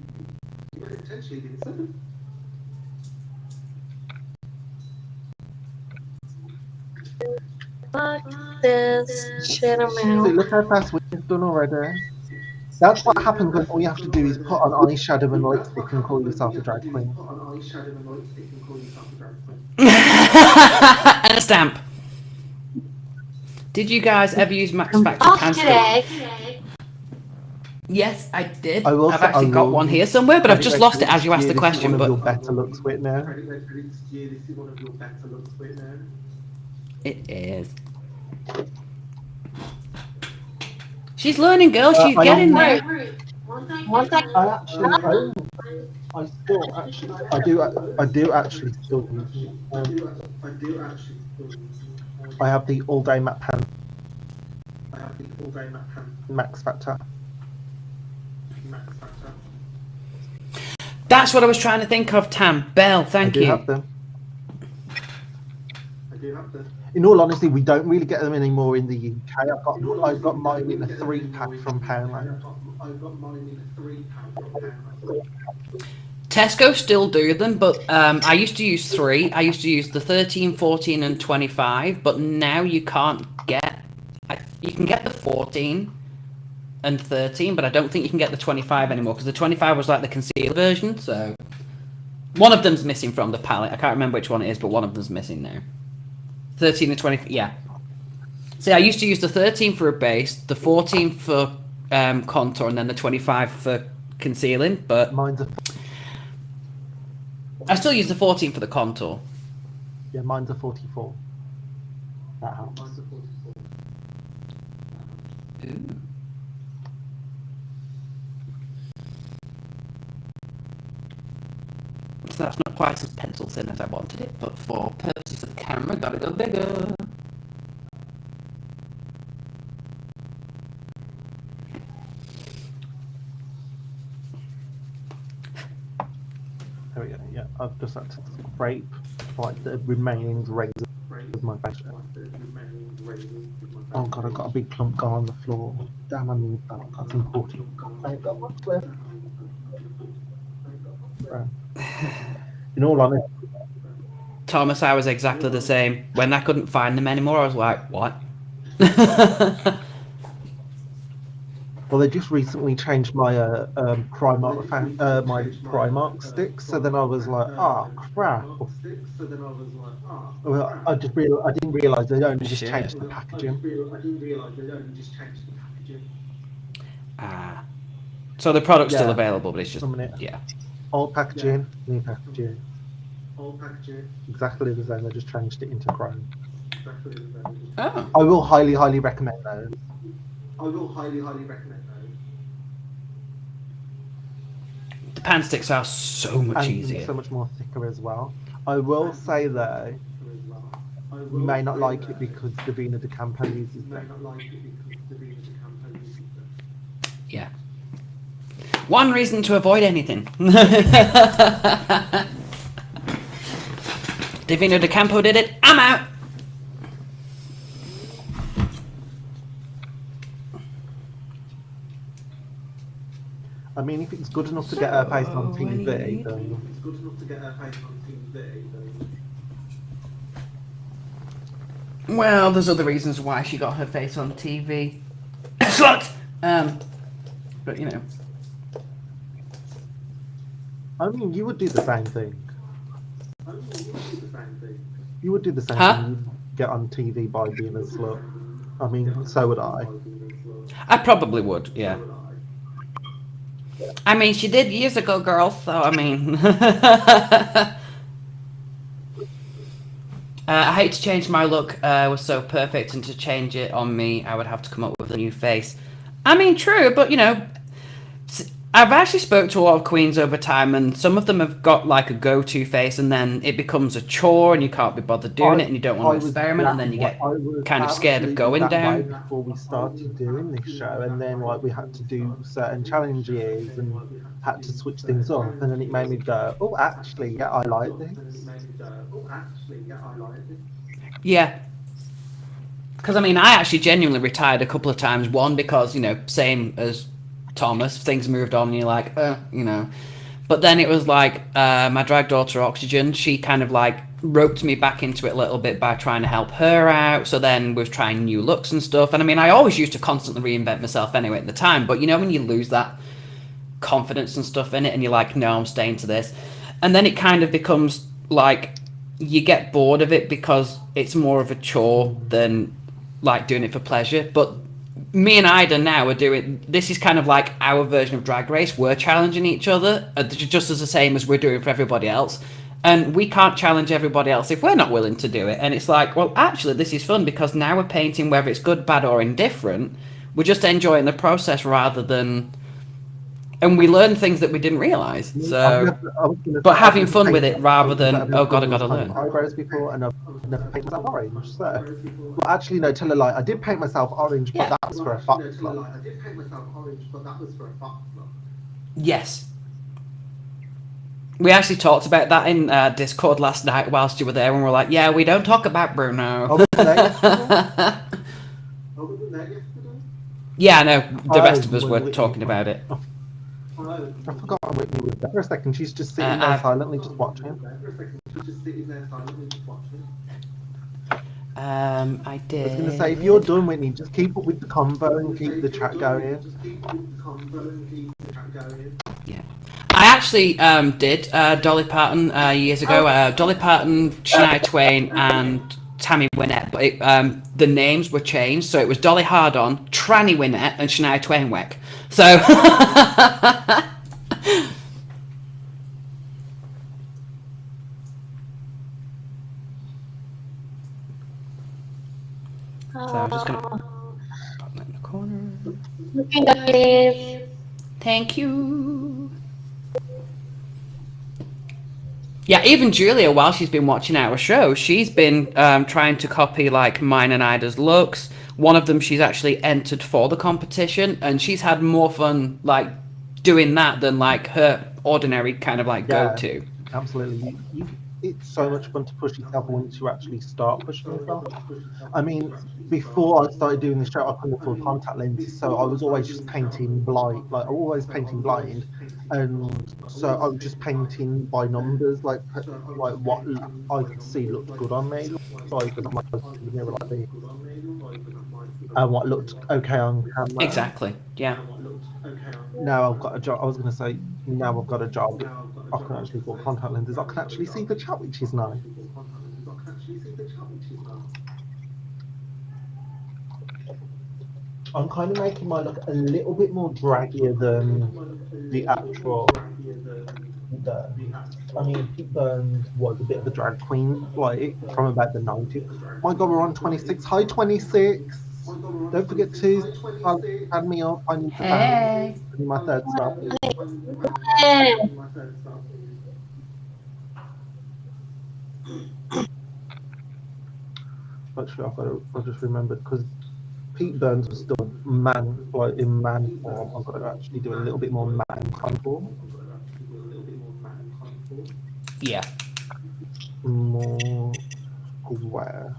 Speaker 4: Fuck this shit
Speaker 3: So
Speaker 4: amount.
Speaker 3: look how fast we've done already. That's what happens when all you have to do is put on eyeshadow and lipstick and call yourself a drag queen.
Speaker 1: And a stamp. Did you guys ever use Max Factor
Speaker 4: Off
Speaker 1: pencil?
Speaker 4: today.
Speaker 1: Yes, I did.
Speaker 3: I will
Speaker 1: I've
Speaker 3: say
Speaker 1: actually
Speaker 3: I
Speaker 1: got
Speaker 3: will
Speaker 1: one here somewhere, but I've just lost it as you asked the
Speaker 3: This is
Speaker 1: question.
Speaker 3: one of your
Speaker 1: But
Speaker 3: better looks with now.
Speaker 1: it is. She's learning, girl. She's
Speaker 3: I
Speaker 1: getting
Speaker 3: am-
Speaker 1: there.
Speaker 4: One second.
Speaker 3: I actually own. I still actually. I do actually still use it. I have the all day matte pen. Max Factor.
Speaker 1: That's what I was trying to think of, Tam. Belle, thank
Speaker 3: I do
Speaker 1: you.
Speaker 3: have them. In all honesty, we don't really get them anymore in the UK. I've got mine in a 3-pack from Poundland.
Speaker 1: Tesco still do them, but I used to use 3. I used to use the 13, 14, and 25, but now you can't get... You can get the 14 and 13, but I don't think you can get the 25 anymore, because the 25 was like the concealer version, so... One of them's missing from the palette. I can't remember which one it is, but one of them's missing now. 13 and 20, yeah. See, I used to use the 13 for a base, the 14 for contour, and then the 25 for concealing, but...
Speaker 3: Mine's a
Speaker 1: I still use the 14 for the contour.
Speaker 3: Yeah, mine's a 44. That helps.
Speaker 1: Ooh. So that's not quite as pencil thin as I wanted it, but for purposes of the camera, got it a bigger.
Speaker 3: There we go. Yeah, I've just had to scrape like the remaining razor with my face. Oh god, I've got a big clump gone on the floor. Damn, I need that. That's important. I ain't got much left. Right. In all honesty,
Speaker 1: Thomas, I was exactly the same. When I couldn't find them anymore, I was like, what?
Speaker 3: well, they just recently changed my Primark my Primark sticks, so then I was like, crap. Well, I didn't realise they'd only just changed the packaging.
Speaker 1: So the product's still available, but it's just
Speaker 3: Old packaging, new packaging. Exactly the same. They just changed it into chrome.
Speaker 1: Oh.
Speaker 3: I will highly recommend those.
Speaker 1: The pan sticks are so much easier.
Speaker 3: So much more thicker as well. I will say though, you may not like it because Davina de Campo uses them.
Speaker 1: Yeah. One reason to avoid anything. Davina de Campo did it. I'm out.
Speaker 3: I mean, if it's good enough to get her face on TV, then...
Speaker 1: Well, there's other reasons why she got her face on TV. Slut! But you know.
Speaker 3: I mean, you would do the same thing. You would do the same
Speaker 1: Huh?
Speaker 3: thing. You'd get on TV by being a slut. I mean, so would I.
Speaker 1: I probably would, yeah. I mean, she did years ago, girl, so I mean... I hate to change my look, was so perfect, and to change it on me, I would have to come up with a new face. I mean, true, but you know, I've actually spoke to a lot of queens over time, and some of them have got like a go-to face, and then it becomes a chore, and you can't be bothered doing it, and you don't want to experiment, and then you get kind of scared of going down.
Speaker 3: Before we started doing this show, and then like we had to do certain challenges and had to switch things up, and then it made me go, oh, actually, yeah, I like this.
Speaker 1: Yeah. Because, I mean, I actually genuinely retired a couple of times. One, because, you know, same as Thomas, things moved on and you're like, you know. But then it was like my drag daughter, Oxygen, she kind of like roped me back into it a little bit by trying to help her out. So then we were trying new looks and stuff. And I mean, I always used to constantly reinvent myself anyway at the time. But, you know, when you lose that confidence and stuff in it and you're like, no, I'm staying to this. And then it kind of becomes like you get bored of it because it's more of a chore than like doing it for pleasure. But me and Ida now are doing, this is kind of like our version of Drag Race. We're challenging each other just as the same as we're doing for everybody else. And we can't challenge everybody else if we're not willing to do it. And it's like, well, actually, this is fun because now we're painting, whether it's good, bad, or indifferent. We're just enjoying the process rather than... And we learn things that we didn't realise. So, but having fun with it rather than, oh god, I gotta learn.
Speaker 3: Eyebrows before, and I've never painted myself orange. So, well, actually, no, tell a lie. I did paint myself orange, but that was for a fox look.
Speaker 1: Yes. We actually talked about that in Discord last night whilst you were there, and we're like, yeah, we don't talk about Bruno.
Speaker 3: Oh, wasn't there yesterday?
Speaker 1: Yeah, I know. The rest of us were talking about it.
Speaker 3: I forgot Whitney was there for a second. She's just sitting there silently, just watching.
Speaker 1: I did.
Speaker 3: I was going to say, if you're done, Whitney, just keep up with the convo and keep the chat going.
Speaker 1: Yeah. I actually did Dolly Parton years ago. Dolly Parton, Shania Twain, and Tammy Wynette, but the names were changed, so it was Dolly Hardon, Tranny Wynette, and Shania Twain-Weck. So... So I'm just going to put that in the corner.
Speaker 4: Looking guys.
Speaker 1: Thank you. Yeah, even Julia, while she's been watching our show, she's been trying to copy like mine and Ida's looks. One of them she's actually entered for the competition, and she's had more fun like doing that than like her ordinary kind of like go-to.
Speaker 3: Absolutely. it's so much fun to push yourself once you actually start pushing yourself. I mean, before I started doing the show, I couldn't afford contact lenses, so I was always just painting blind, like always painting blind, and so I was just painting by numbers, like what I could see looked good on me, like and I was to the mirror like this, and what looked okay on camera.
Speaker 1: Exactly. Yeah.
Speaker 3: Now I've got a job. I was going to say, now I've got a job. I can actually afford contact lenses. I can actually see the chat, which is nice. I'm kind of making mine look a little bit more draggier than the actual. I mean, Pete Burns was a bit of a drag queen, like from about the 90s. My God, we're on 26. Hi, 26. Don't forget to add me up. I need to
Speaker 1: Hey.
Speaker 3: need my third star.
Speaker 4: Yeah.
Speaker 3: Actually, I just remembered because Pete Burns was still man, like in man form. I've got to actually do a little bit more man contour.
Speaker 1: Yeah.
Speaker 3: More square.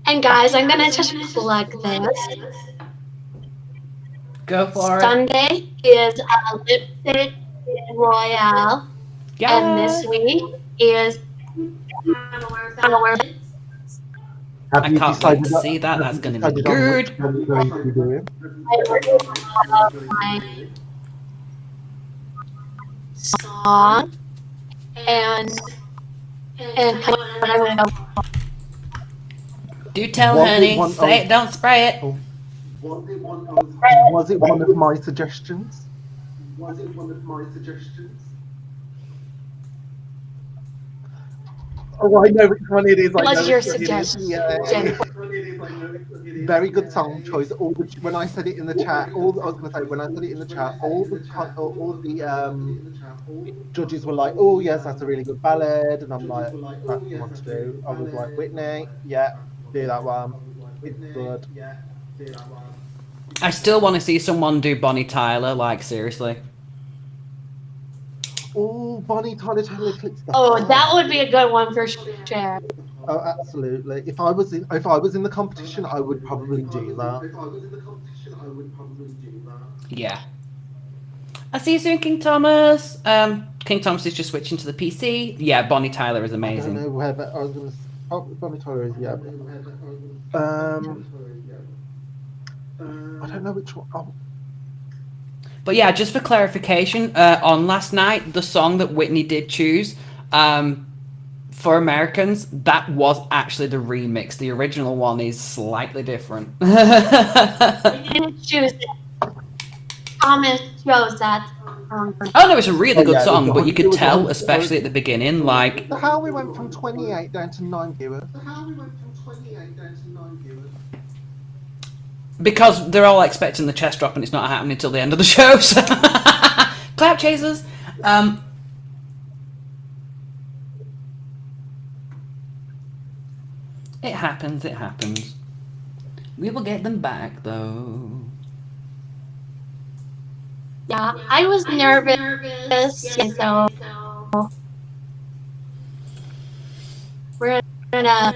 Speaker 4: And guys, I'm gonna just plug this.
Speaker 1: Go for it.
Speaker 4: Sunday is Lipstick Royale, and
Speaker 1: Yes.
Speaker 4: this week is our
Speaker 3: Have
Speaker 1: I
Speaker 3: you
Speaker 1: can't
Speaker 3: decided
Speaker 1: wait to see that. That's going to be
Speaker 3: decided on which
Speaker 1: good.
Speaker 3: one you're going to be doing?
Speaker 4: my song and what I'm gonna go.
Speaker 1: Do tell,
Speaker 3: Was it
Speaker 1: honey.
Speaker 3: one
Speaker 1: Say
Speaker 3: of-
Speaker 1: it, don't spray it.
Speaker 3: Oh. Was it one of my suggestions? Oh, I know which one it is. I
Speaker 4: What was
Speaker 3: know
Speaker 4: your
Speaker 3: which one it is.
Speaker 4: suggestion?
Speaker 3: Yeah. Very good song choice. When I said it in the chat, I was going to say when I said it in the chat, all the judges were like, "Oh yes, that's a really good ballad," and I'm like, "That's the one to do." I was like, "Whitney, yeah, do that one. It's good."
Speaker 1: I still want to see someone do Bonnie Tyler, like, seriously.
Speaker 3: Oh, Bonnie Tyler Clicks.
Speaker 4: Oh, that would be a good one for sure.
Speaker 3: Oh, absolutely. If I was in the competition, I would probably do that.
Speaker 1: Yeah. I'll see you soon, King Thomas. King Thomas is just switching to the PC. Yeah, Bonnie Tyler is
Speaker 3: I don't
Speaker 1: amazing.
Speaker 3: know whether I was going to. Oh, Bonnie Tyler is, yeah. I don't know which one. Oh.
Speaker 1: But yeah, just for clarification, on last night, the song that Whitney did choose for Americans, that was actually the remix. The original one is slightly different.
Speaker 4: I didn't choose it. Thomas chose that.
Speaker 1: Oh no, it's a really good
Speaker 3: yeah,
Speaker 1: song, but you
Speaker 3: it
Speaker 1: could
Speaker 3: was
Speaker 1: tell,
Speaker 3: 100
Speaker 1: especially at the beginning, like,
Speaker 3: How we went from 28 down to 9 viewers.
Speaker 1: because they're all expecting the chest drop and it's not happening until the end of the show. So clap chasers. It happens. It happens. We will get them back though.
Speaker 4: Yeah, I was nervous, and so we're gonna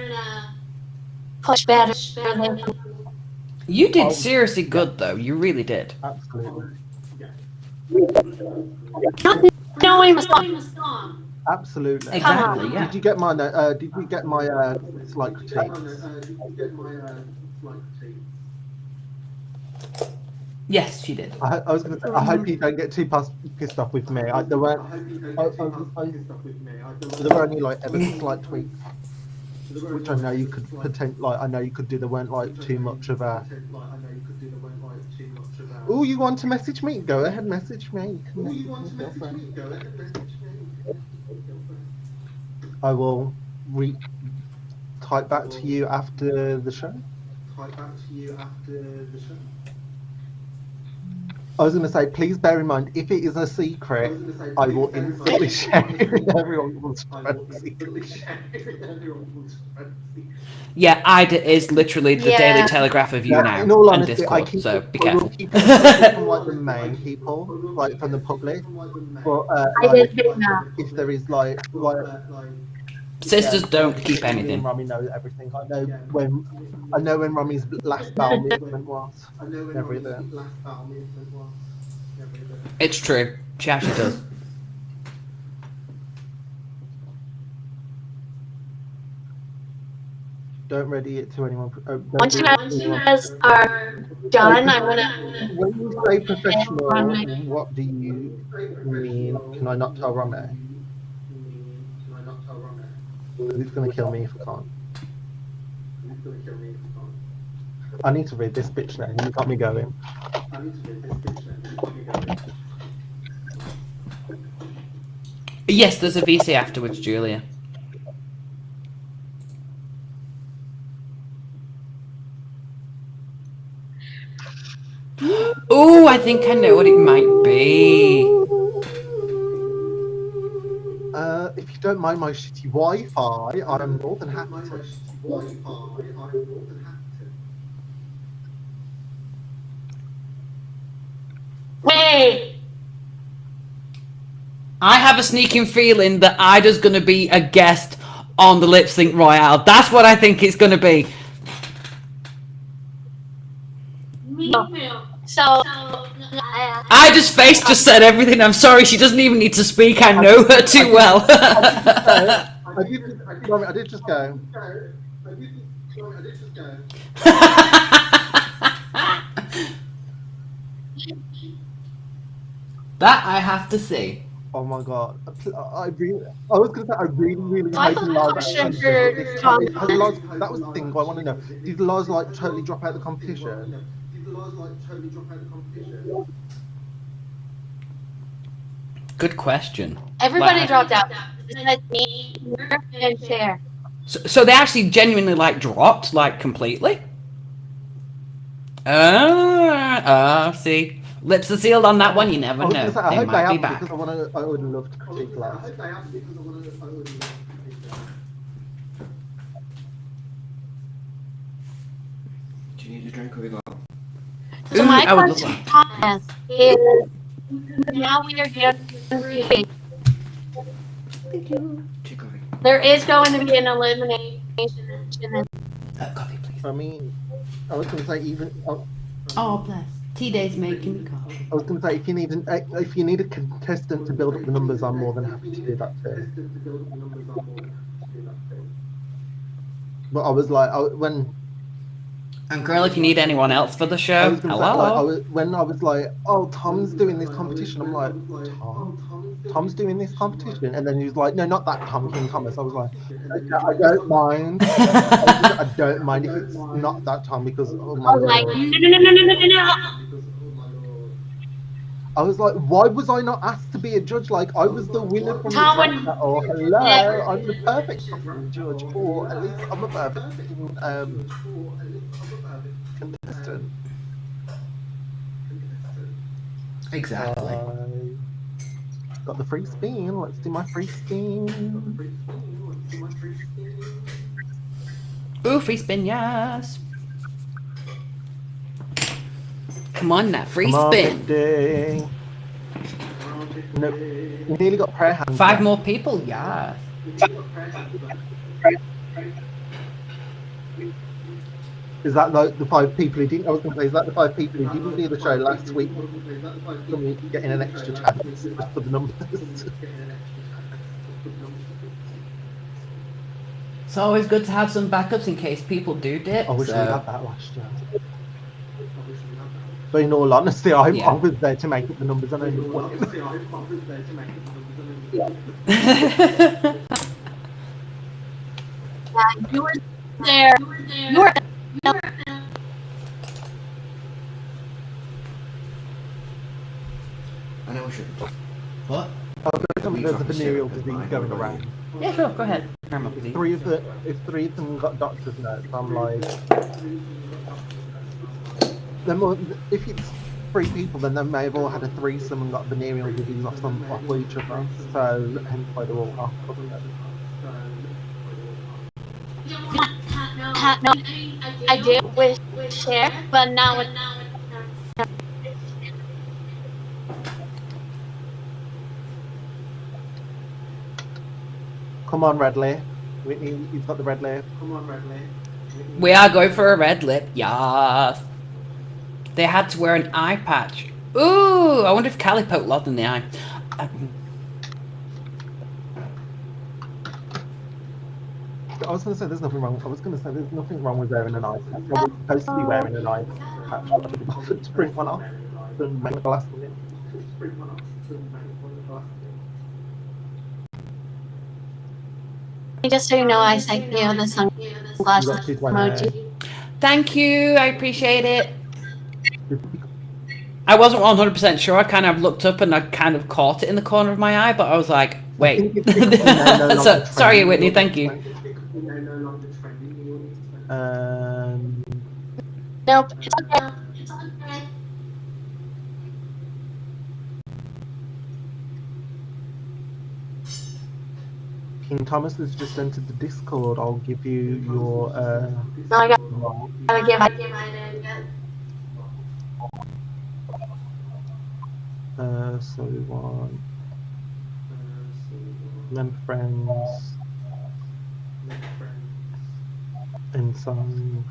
Speaker 4: push better than
Speaker 1: You did seriously good though. You really did.
Speaker 3: Absolutely.
Speaker 4: not knowing the song.
Speaker 3: Absolutely.
Speaker 1: Exactly. Yeah.
Speaker 3: Did you get my? Did we get my slight critiques?
Speaker 1: Yes, she did.
Speaker 3: I was going to say, I hope you don't get too pissed off with me. There were only like ever so slight tweaks, which I know you could I know you could do. There weren't like too much of a. Oh, you want to message me? Go ahead, message me. I will type back to you after the show. I was going to say, please bear in mind, if it is a secret, I will instantly share it with everyone who spread the secret.
Speaker 1: Yeah, Ida is literally the Daily Telegraph of
Speaker 3: Yeah,
Speaker 1: YouNow
Speaker 3: in all
Speaker 1: and
Speaker 3: honesty,
Speaker 1: Discord, so be
Speaker 3: I will
Speaker 1: careful.
Speaker 3: keep it secret from like the main people, like from the public. But
Speaker 4: I
Speaker 3: like,
Speaker 4: did know.
Speaker 3: if there is
Speaker 1: Sisters don't keep
Speaker 3: me and
Speaker 1: anything.
Speaker 3: Romy know everything. I know when Romy's last bowel movement was. And everything.
Speaker 1: It's true. She actually does.
Speaker 3: Don't ready it to anyone.
Speaker 4: Once you guys are done, I'm gonna.
Speaker 3: When you say professional, what do you mean? Can I not tell Romy? It's gonna kill me if I can't. I need to read this bitch now. You got me going.
Speaker 1: Yes, there's a VC afterwards, Julia. Oh, I think I know what it might be.
Speaker 3: If you don't mind my shitty Wi-Fi, I'm more than happy to.
Speaker 4: Hey!
Speaker 1: I have a sneaking feeling that Ida's going to be a guest on the Lip Sync Royale. That's what I think it's going to be.
Speaker 4: So,
Speaker 1: Ida's face just said everything. I'm sorry, she doesn't even need to speak. I know her too well.
Speaker 3: I did just go.
Speaker 1: That I have to see.
Speaker 3: Oh my god! I was gonna say I really
Speaker 4: I
Speaker 3: hope
Speaker 4: have a
Speaker 3: Lars.
Speaker 4: question for Tom.
Speaker 3: That was the thing I want to know. Did Lars like totally drop out of the competition?
Speaker 1: Good question.
Speaker 4: Everybody
Speaker 1: Like,
Speaker 4: dropped out. Besides me and Cher.
Speaker 1: So they actually genuinely like dropped like completely. See, lips are sealed on that one. You never
Speaker 3: I was
Speaker 1: know.
Speaker 3: gonna say, I
Speaker 1: They
Speaker 3: hope they
Speaker 1: might be
Speaker 3: have
Speaker 1: back.
Speaker 3: because I would love to critique Lars.
Speaker 5: Do you need a drink or we go?
Speaker 4: So my
Speaker 1: I would love
Speaker 4: question, Thomas, is now we are getting
Speaker 5: Check coffee.
Speaker 4: there is going to be an elimination.
Speaker 1: Coffee, please.
Speaker 3: I mean, I was gonna say
Speaker 1: Oh, bless. T-Day's making me coffee.
Speaker 3: I was gonna say if you need a contestant to build up the numbers, I'm more than happy to do that too. But I was like,
Speaker 1: And girl, if you need anyone else for the
Speaker 3: I
Speaker 1: show,
Speaker 3: was gonna
Speaker 1: hello.
Speaker 3: say, when I was like, oh, Tom's doing this competition, I'm like, Tom's doing this competition, and then he was like, no, not that Tom, King Thomas. I was like, I don't mind. I don't mind if it's not that Tom because oh my
Speaker 4: I was like,
Speaker 3: god.
Speaker 4: no.
Speaker 3: I was like, why was I not asked to be a judge? Like, I was the winner from
Speaker 4: Tom
Speaker 3: the
Speaker 4: would-
Speaker 3: judge. Oh, hello, I'm the perfect judge, or at least I'm a perfect contestant.
Speaker 1: Exactly.
Speaker 3: Got the free spin. Let's do my free spin.
Speaker 1: Ooh, free spin, yes. Come on, that free
Speaker 3: Come on,
Speaker 1: spin.
Speaker 3: Big D. No, we nearly got prayer hands.
Speaker 1: 5 more people, yeah.
Speaker 3: Is that like the 5 people who didn't? I was going to say, is that the 5 people who didn't do the show last week? Somebody getting an extra chance just for the numbers.
Speaker 1: It's always good to have some backups in case people do dip.
Speaker 3: I wish we
Speaker 1: so-
Speaker 3: had that last year. But in all honesty, I
Speaker 1: Yeah.
Speaker 3: was there to make up the numbers and I ended up winning.
Speaker 4: You were there. You were
Speaker 5: I know we should.
Speaker 1: What?
Speaker 3: There's a venereal disease going around.
Speaker 1: Yeah, sure, go ahead. Caramel, please.
Speaker 3: If 3 of them got doctor's notes, I'm like, if it's 3 people, then they may have all had a threesome and got venereal disease off each other. So hence why they're all half covered.
Speaker 4: No, I did with share, but now it's
Speaker 3: Come on, Redley. Whitney, you've got the red lip. Come on, Redley.
Speaker 1: We are going for a red lip. Yes. They had to wear an eye patch. Ooh, I wonder if Callie poked Lod in the eye.
Speaker 3: I was going to say there's nothing wrong. I was going to say there's nothing wrong with wearing an eye patch. You're supposed to be wearing an eye patch. I should have offered to print one off and make the last minute.
Speaker 4: just so you know, I sent you the sunglasses emoji.
Speaker 1: Thank you. I appreciate it. I wasn't 100% sure. I kind of looked up and I kind of caught it in the corner of my eye, but I was like, wait. So, sorry, Whitney. Thank you.
Speaker 4: Nope, it's okay.
Speaker 3: King Thomas has just entered the Discord. I'll give you your.
Speaker 4: No, I gotta give
Speaker 3: So we want member friends, ensign.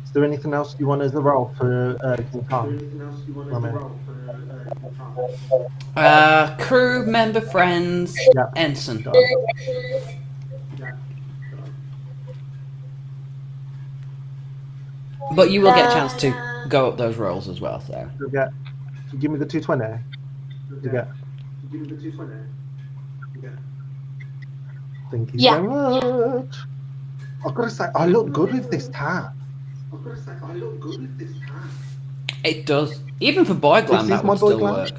Speaker 3: Is there anything else you want as a role for King Tom?
Speaker 1: Crew, member, friends,
Speaker 3: Yeah.
Speaker 1: ensign. But you will get a chance to go up those roles as well. So
Speaker 3: Give me the 220. Thank you so much. I've got to say, I look good with this tab.
Speaker 1: it does. Even for boy glam,
Speaker 3: This
Speaker 1: that
Speaker 3: is my
Speaker 1: would
Speaker 3: boy
Speaker 1: still
Speaker 3: glam.
Speaker 1: work.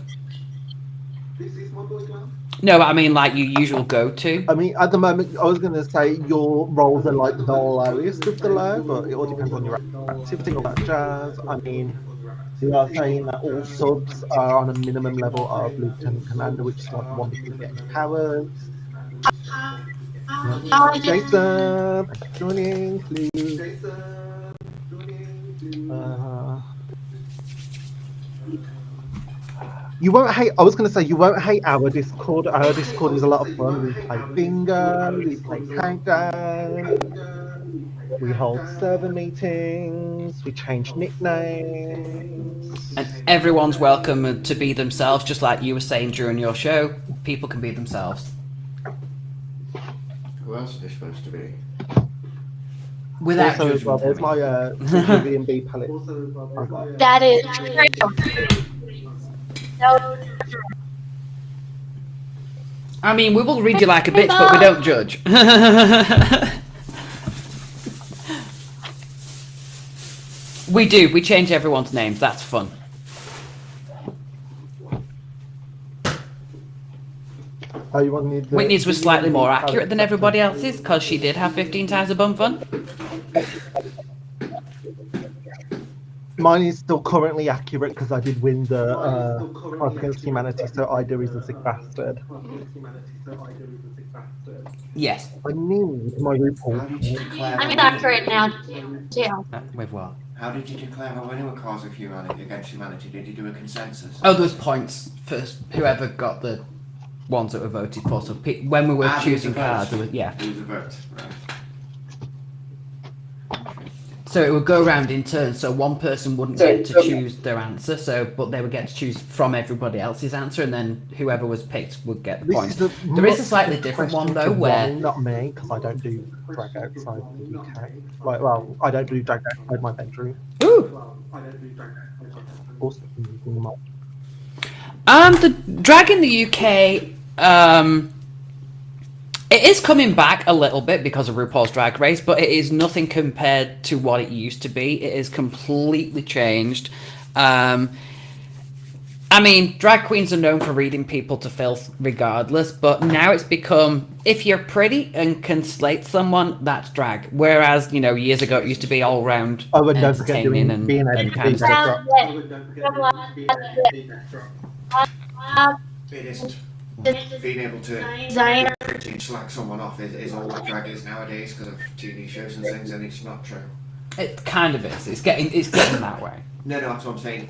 Speaker 1: No, I mean like your usual go-to.
Speaker 3: I mean, at the moment, I was going to say your roles are like the lowest of the low, but it all depends on your activity, all that jazz. I mean, we are saying that all subs are on a minimum level of Lieutenant Commander, which is like one to get powers. Jason, joining, please. You won't hate. I was going to say you won't hate our Discord. Our Discord is a lot of fun. We play bingo, we play countdown, we hold server meetings, we change nicknames.
Speaker 1: And everyone's welcome to be themselves, just like you were saying during your show. People can be themselves.
Speaker 5: Who else are they supposed to be?
Speaker 1: Without
Speaker 3: Also, as well, there's
Speaker 1: judgment.
Speaker 3: my V&B palette.
Speaker 4: That is no.
Speaker 1: I mean, we will read you like a bitch, but we don't judge. We do. We change everyone's names. That's fun.
Speaker 3: Oh, you want me to-
Speaker 1: Whitney's was slightly more accurate than everybody else's because she did have 15 times a bum fun.
Speaker 3: Mine is still currently accurate because I did win the Crimes Against Humanity, so Ida is a sick bastard.
Speaker 1: Yes.
Speaker 3: I need my report.
Speaker 5: How did you declare?
Speaker 4: I'm accurate now too.
Speaker 1: With what?
Speaker 5: How did you declare a winner with Cause of Humanity against Humanity? Did you do a consensus?
Speaker 1: Oh, there was points for whoever got the ones that were voted for. So when we were choosing cards, there was, yeah.
Speaker 5: It was a vote, right.
Speaker 1: So it would go around in turns, so one person wouldn't get to choose their answer, but they would get to choose from everybody else's answer, and then whoever was picked would get the points. There is a slightly different one though, where
Speaker 3: not me, because I don't do drag outside the UK. Like, well, I don't do drag outside my bedroom.
Speaker 1: ooh,
Speaker 3: Also,
Speaker 1: the drag in the UK, it is coming back a little bit because of RuPaul's Drag Race, but it is nothing compared to what it used to be. It is completely changed. I mean, drag queens are known for reading people to filth regardless, but now it's become, if you're pretty and can slate someone, that's drag. Whereas, you know, years ago it used to be all round
Speaker 3: Oh, and don't forget
Speaker 1: entertaining and
Speaker 3: being
Speaker 1: kind of stuff.
Speaker 3: extra.
Speaker 5: It isn't. Being able to pretty and slag someone off is all that drag is nowadays because of TV shows and things, and it's not true.
Speaker 1: It kind of is. It's getting that way.
Speaker 5: No, that's what I'm saying.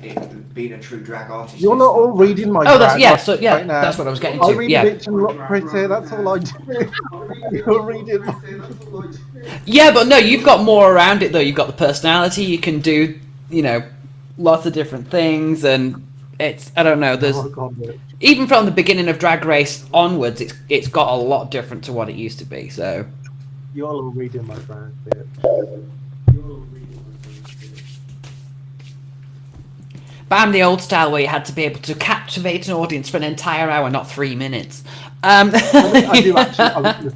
Speaker 5: Being a true drag artist.
Speaker 3: You're not all reading my.
Speaker 1: Oh, that's
Speaker 3: right now.
Speaker 1: that's what I was getting
Speaker 3: I
Speaker 1: to.
Speaker 3: read
Speaker 1: Yeah.
Speaker 3: rich and look pretty. That's all I do. You're reading.
Speaker 1: Yeah, but no, you've got more around it though. You've got the personality. You can do, you know, lots of different things, and it's, I don't know. There's
Speaker 3: Oh, God, Rich.
Speaker 1: even from the beginning of Drag Race onwards, it's got a lot different to what it used to be. So.
Speaker 3: You're all reading my brand bit.
Speaker 1: But I'm the old style where you had to be able to captivate an audience for an entire hour, not 3 minutes.
Speaker 3: I do actually.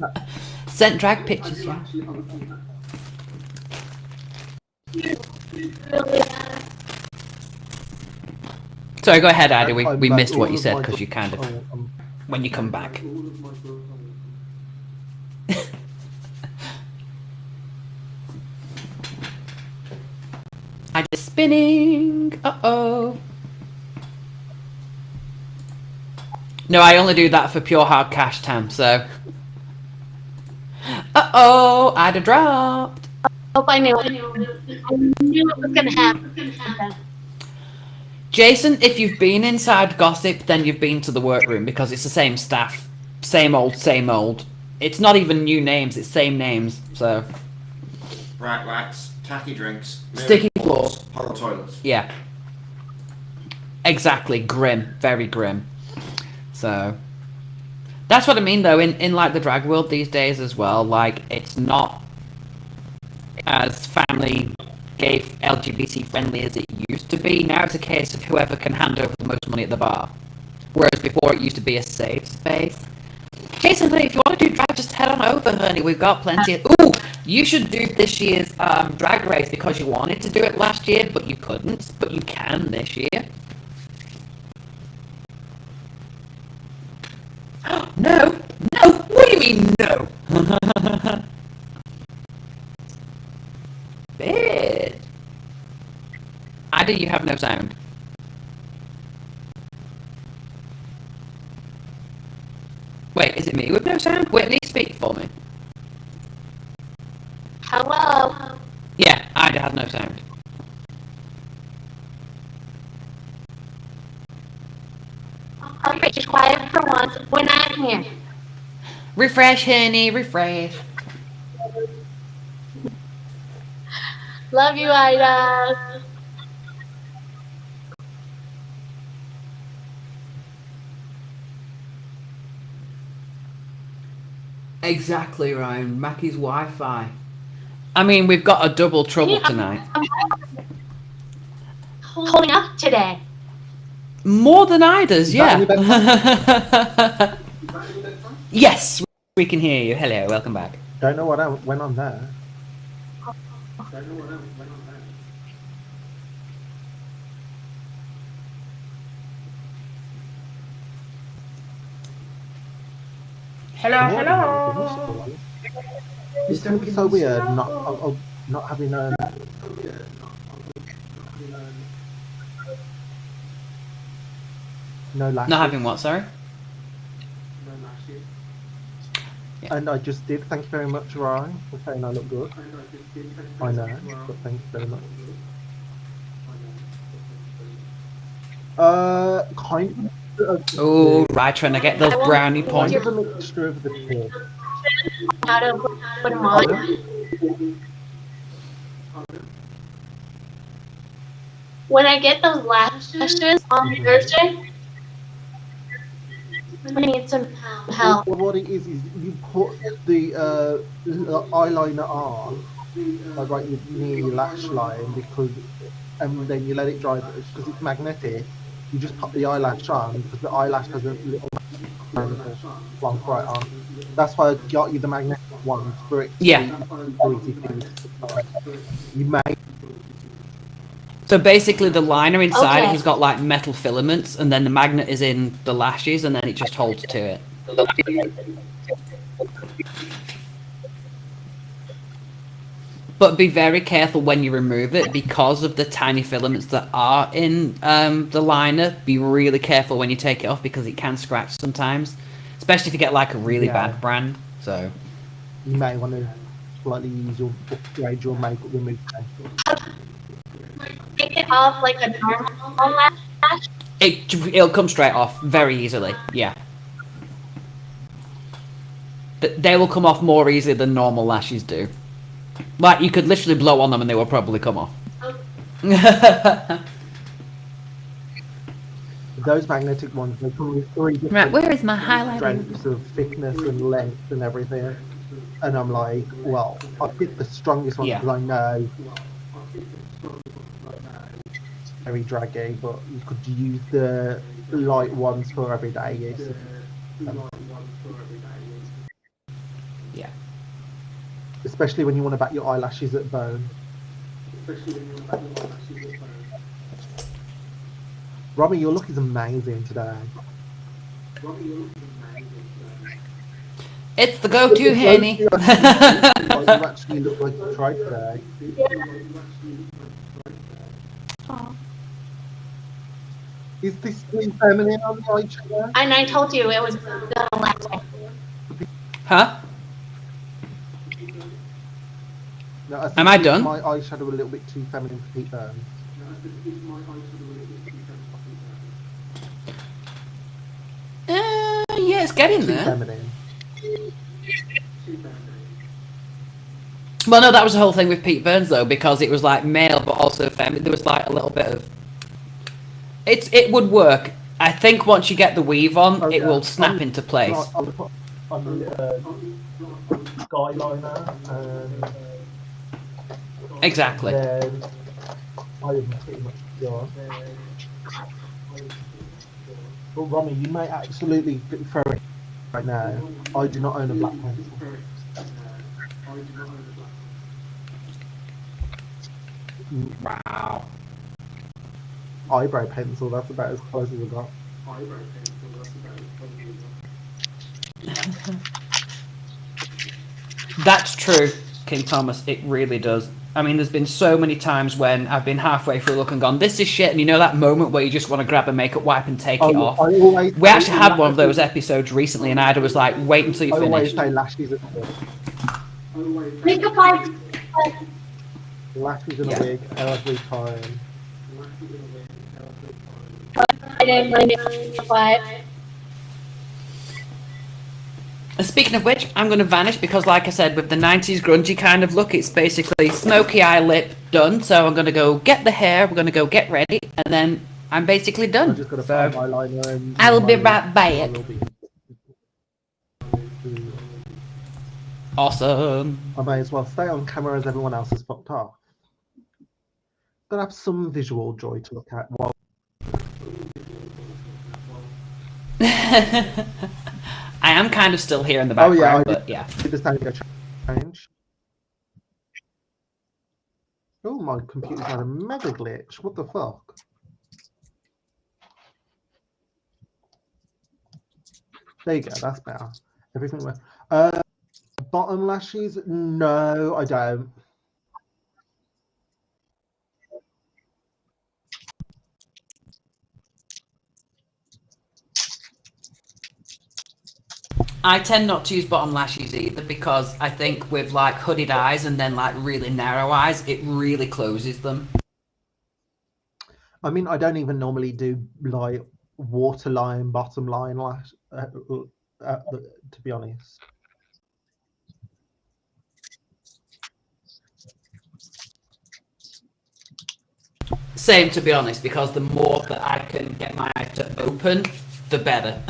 Speaker 1: Sent drag pictures, yeah. Sorry, go ahead, Ida. We missed what you said because you kind of, when you come back. I just spinning. Uh-oh. No, I only do that for pure hard cash, Tam, so. Uh-oh, Ida dropped.
Speaker 4: Hope I knew it was gonna happen.
Speaker 1: Jason, if you've been inside gossip, then you've been to the workroom because it's the same staff. Same old, same old. It's not even new names, it's same names, so.
Speaker 5: Bright lights, tacky drinks,
Speaker 1: Sticky floors.
Speaker 5: hot toilets.
Speaker 1: Yeah. Exactly, grim. Very grim. So. That's what I mean, though, in like the drag world these days as well. Like, it's not as family, gay, LGBT friendly as it used to be. Now it's a case of whoever can hand over the most money at the bar. Whereas before it used to be a safe space. Jason, honey, if you want to do drag, just head on over, honey. We've got plenty of... Ooh! You should do this year's drag race because you wanted to do it last year, but you couldn't. But you can this year. No! No! What do you mean, no? Bitch! Ida, you have no sound. Wait, is it me with no sound? Whitney, speak for me.
Speaker 4: Hello.
Speaker 1: Yeah, Ida has no sound.
Speaker 4: Okay, just quiet for once. We're not here.
Speaker 1: Refresh, honey, refresh.
Speaker 4: Love you, Ida.
Speaker 1: Exactly, Ryan. Mackie's Wi-Fi. I mean, we've got a double trouble tonight.
Speaker 4: Holding up today.
Speaker 1: More than Ida's,
Speaker 3: that any
Speaker 1: yeah. Yes, we can hear you. Hello, welcome back.
Speaker 3: Don't know what went on there.
Speaker 1: Hello.
Speaker 3: It's going to be so weird not having no lashes.
Speaker 1: Not having what, sorry?
Speaker 3: And I just did. Thank you very much, Ryan, for saying I look good. I know, but thank you very much. Kind of.
Speaker 1: Oh, right, trying to get those brownie
Speaker 3: Kind
Speaker 1: points.
Speaker 3: of a mixture of the two.
Speaker 4: How to put them on. When I get those lashes on Thursday, I need some help.
Speaker 3: Well, what it is you put the eyeliner on, like right near your lash line, because, and then you let it dry because it's magnetic. You just put the eyelash on because the eyelash has a little one right on. That's why I got you the magnetic ones for it.
Speaker 1: Yeah.
Speaker 3: You may.
Speaker 1: So basically, the liner inside
Speaker 4: Okay.
Speaker 1: has got like metal filaments, and then the magnet is in the lashes, and then it just holds to it. But be very careful when you remove it because of the tiny filaments that are in the liner. Be really careful when you take it off because it can scratch sometimes, especially if you get like a really bad brand. So
Speaker 3: you may want to slightly use your upgrade your makeup remover.
Speaker 4: Take it off like a normal lash.
Speaker 1: it'll come straight off very easily. Yeah, they will come off more easily than normal lashes do. Like you could literally blow on them and they will probably come off.
Speaker 3: Those magnetic ones, they come with 3 different
Speaker 1: Right, where is my highlighter?
Speaker 3: strengths of thickness and length and everything. And I'm like, well, I picked the strongest one because I know very draggy, but you could use the light ones for everyday use.
Speaker 1: Yeah.
Speaker 3: Especially when you want to back your eyelashes at bone. Robbie, your look is amazing today.
Speaker 1: It's the go-to, Haney.
Speaker 3: You actually look like you tried today. Is this too feminine on the eyeshadow?
Speaker 4: And I told you it was gonna last.
Speaker 1: Huh?
Speaker 3: No, I think
Speaker 1: Am I done?
Speaker 3: My eyeshadow a little bit too feminine for Pete Burns.
Speaker 1: Yeah, it's getting
Speaker 3: Too
Speaker 1: there.
Speaker 3: feminine.
Speaker 1: Well, no, that was the whole thing with Pete Burns, though, because it was like male, but also feminine. There was like a little bit of... It would work. I think once you get the weave on, it will snap into place.
Speaker 3: I'll put on the skyliner and
Speaker 1: Exactly.
Speaker 3: then I'm pretty much done. But Romy, you may absolutely throw it right now. I do not own a black pencil.
Speaker 1: Wow.
Speaker 3: Eyebrow pencil, that's about as close as I got.
Speaker 1: That's true, King Thomas. It really does. I mean, there's been so many times when I've been halfway through a look and gone, this is shit, and you know that moment where you just want to grab a makeup wipe and take it off? We actually had one of those episodes recently, and Ida was like, wait until you
Speaker 3: I always
Speaker 1: finish.
Speaker 3: say lashes at the
Speaker 4: Makeup wipe.
Speaker 3: lashes in a wig every time.
Speaker 4: I didn't like makeup wipe.
Speaker 1: And speaking of which, I'm going to vanish because, like I said, with the 90s grungy kind of look, it's basically smoky eye lip done. So I'm going to go get the hair, we're going to go get ready, and then I'm basically done.
Speaker 3: I'm just going to put eyeliner and
Speaker 1: I will be right back. Awesome.
Speaker 3: I may as well stay on camera as everyone else has fucked off. Gonna have some visual joy to look at while
Speaker 1: I am kind of still here in the background, but yeah.
Speaker 3: the sound go change. Oh, my computer's had a mega glitch. What the fuck? There you go, that's better. Everything went. Bottom lashes? No, I don't.
Speaker 1: I tend not to use bottom lashes either because I think with like hooded eyes and then like really narrow eyes, it really closes them.
Speaker 3: I mean, I don't even normally do like waterline, bottom line lash, to be honest.
Speaker 1: Same, to be honest, because the more that I can get my eye to open, the better.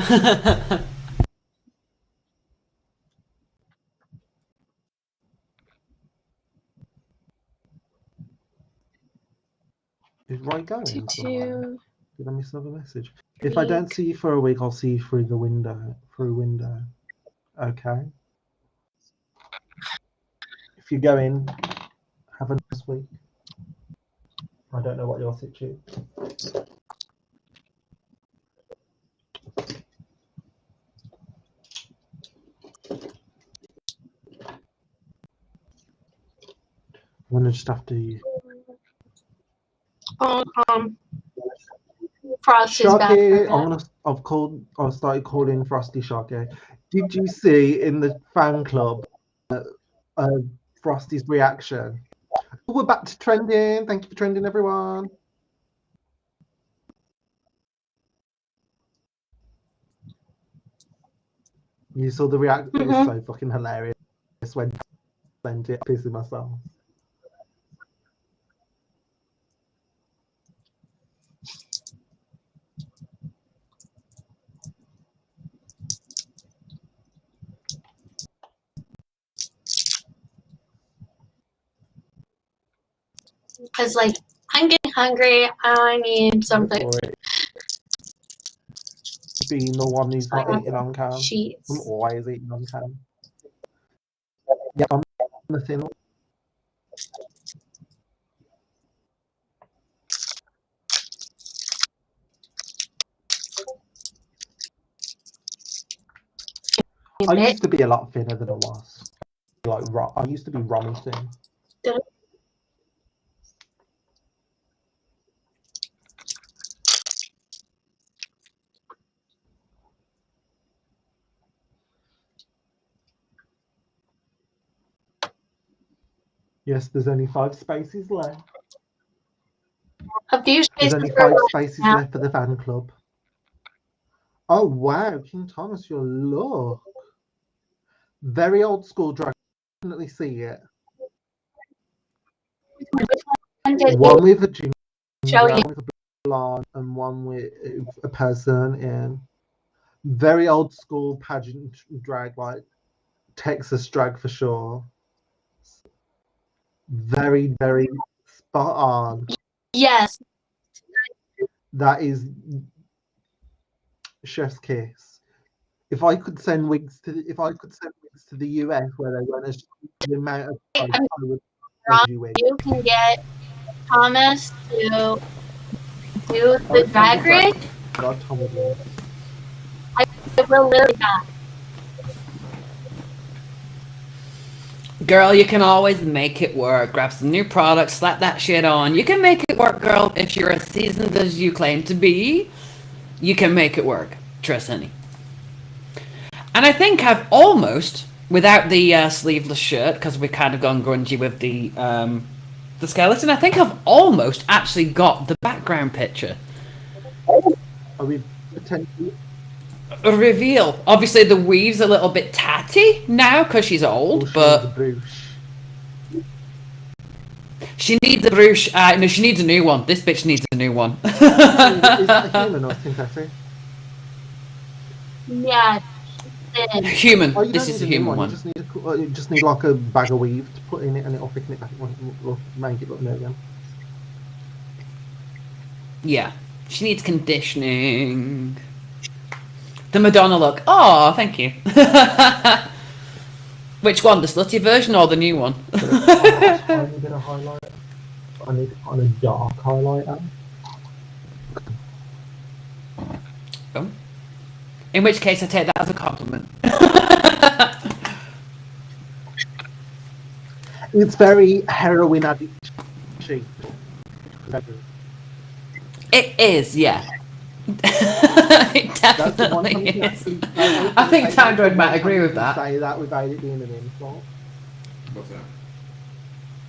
Speaker 3: Is Roy going?
Speaker 4: Two.
Speaker 3: Did I miss another message? If I don't see you for a week, I'll see you through the window. Okay. If you go in, have a nice week. I don't know what your situation is. I'm gonna just have to.
Speaker 4: Frost is back.
Speaker 3: Sharky, I've started calling Frosty Sharky. Did you see in the fan club Frosty's reaction? We're back to trending. Thank you for trending, everyone. You saw the reaction. It's so fucking hilarious when I sent it, pissing myself.
Speaker 4: Because, like, I'm getting hungry. I need something.
Speaker 3: Being the one who's not eating on cam.
Speaker 4: Cheese.
Speaker 3: I'm always eating on cam. Yeah, I'm the thin one. I used to be a lot thinner than I was. Like, I used to be Ronnie thin. Yes, there's only 5 spaces left.
Speaker 4: A few spaces.
Speaker 3: There's only 5 spaces left for the fan club. Oh wow, King Thomas, your look. Very old school drag. Definitely see it. One with a ginger, one with a blonde, and one with a person in. Very old school pageant drag, like Texas drag for sure. Very, very spot on.
Speaker 4: Yes.
Speaker 3: That is chef's kiss. If I could send wigs to the US where they went as the amount of price, I would
Speaker 4: You can get Thomas to do the drag race.
Speaker 3: God, Thomas.
Speaker 4: I will literally not.
Speaker 1: Girl, you can always make it work. Grab some new products, slap that shit on. You can make it work, girl. If you're as seasoned as you claim to be, you can make it work. Trust honey. And I think I've almost, without the sleeveless shirt, because we've kind of gone grungy with the skeleton, I think I've almost actually got the background picture.
Speaker 3: Are we potentially?
Speaker 1: A reveal. Obviously, the weave's a little bit tatty now because she's old, but she needs a brush. No, she needs a new one. This bitch needs a new one.
Speaker 3: Is that human or synthetic?
Speaker 4: Yeah.
Speaker 1: Human.
Speaker 3: Oh,
Speaker 1: this is a human one.
Speaker 3: You just need like a bag of weave to put in it, and it'll thicken it back. It'll make it look new again.
Speaker 1: Yeah, she needs conditioning. The Madonna look. Oh, thank you. Which one? The slutty version or the new one?
Speaker 3: I need a highlight. I need it on a dark highlighter.
Speaker 1: Oh. In which case, I take that as a compliment.
Speaker 3: It's very heroin addict cheap.
Speaker 1: It is, yeah. It definitely is. I think Tandroid might agree with that.
Speaker 3: Say that without it being an insult.
Speaker 5: What's that?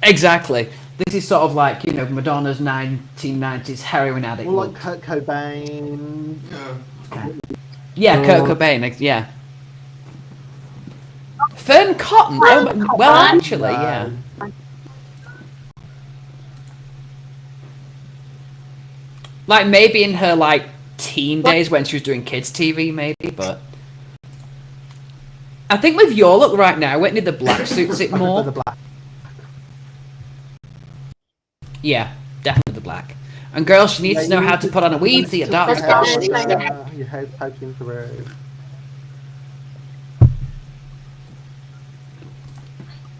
Speaker 1: Exactly. This is sort of like, you know, Madonna's 1990s heroin addict.
Speaker 3: Well, like
Speaker 1: look.
Speaker 3: Kurt Cobain.
Speaker 1: Yeah, Kurt Cobain, yeah. Fern Cotton. Oh, well, actually, yeah. Like maybe in her like teen days when she was doing kids TV, maybe, but I think with your look right now, Whitney, the black suits it more.
Speaker 3: The black.
Speaker 1: Yeah, definitely the black. And girl, she needs to know how to put on a weave so your dark spots.
Speaker 3: Your hair's poking through.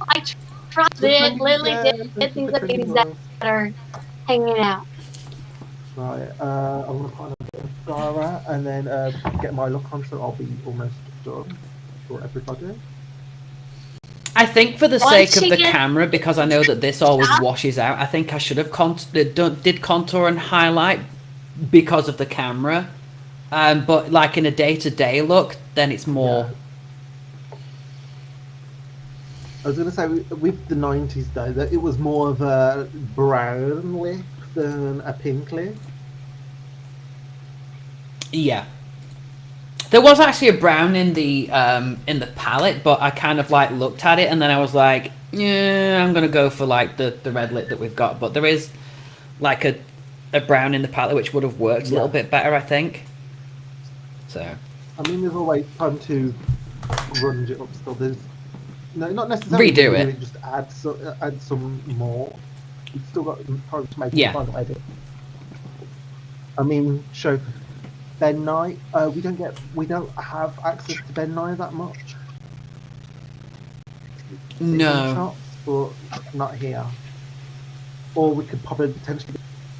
Speaker 4: I tried it. Lily did things that made me better. hanging out.
Speaker 3: Right, I'm gonna put on a bit of mascara and then get my look on, so I'll be almost done for everybody.
Speaker 1: I think for the
Speaker 4: Once
Speaker 1: sake of
Speaker 4: she
Speaker 1: the
Speaker 4: gets-
Speaker 1: camera, because I know that this always washes out, I think I should have did contour and highlight because of the camera. But like in a day-to-day look, then it's more...
Speaker 3: I was gonna say with the 90s though, that it was more of a brown lip than a pink lip.
Speaker 1: Yeah. There was actually a brown in the palette, but I kind of like looked at it and then I was like, yeah, I'm gonna go for like the red lip that we've got. But there is like a brown in the palette which would have worked a little bit better, I think. So
Speaker 3: I mean, there's always time to grunge it up still. There's no, not necessarily
Speaker 1: Redo it.
Speaker 3: Just add some more. You've still got time to make
Speaker 1: Yeah.
Speaker 3: a final edit. I mean, show Ben Nye. We don't have access to Ben Nye that much.
Speaker 1: No.
Speaker 3: Shops, but not here. Or we could probably potentially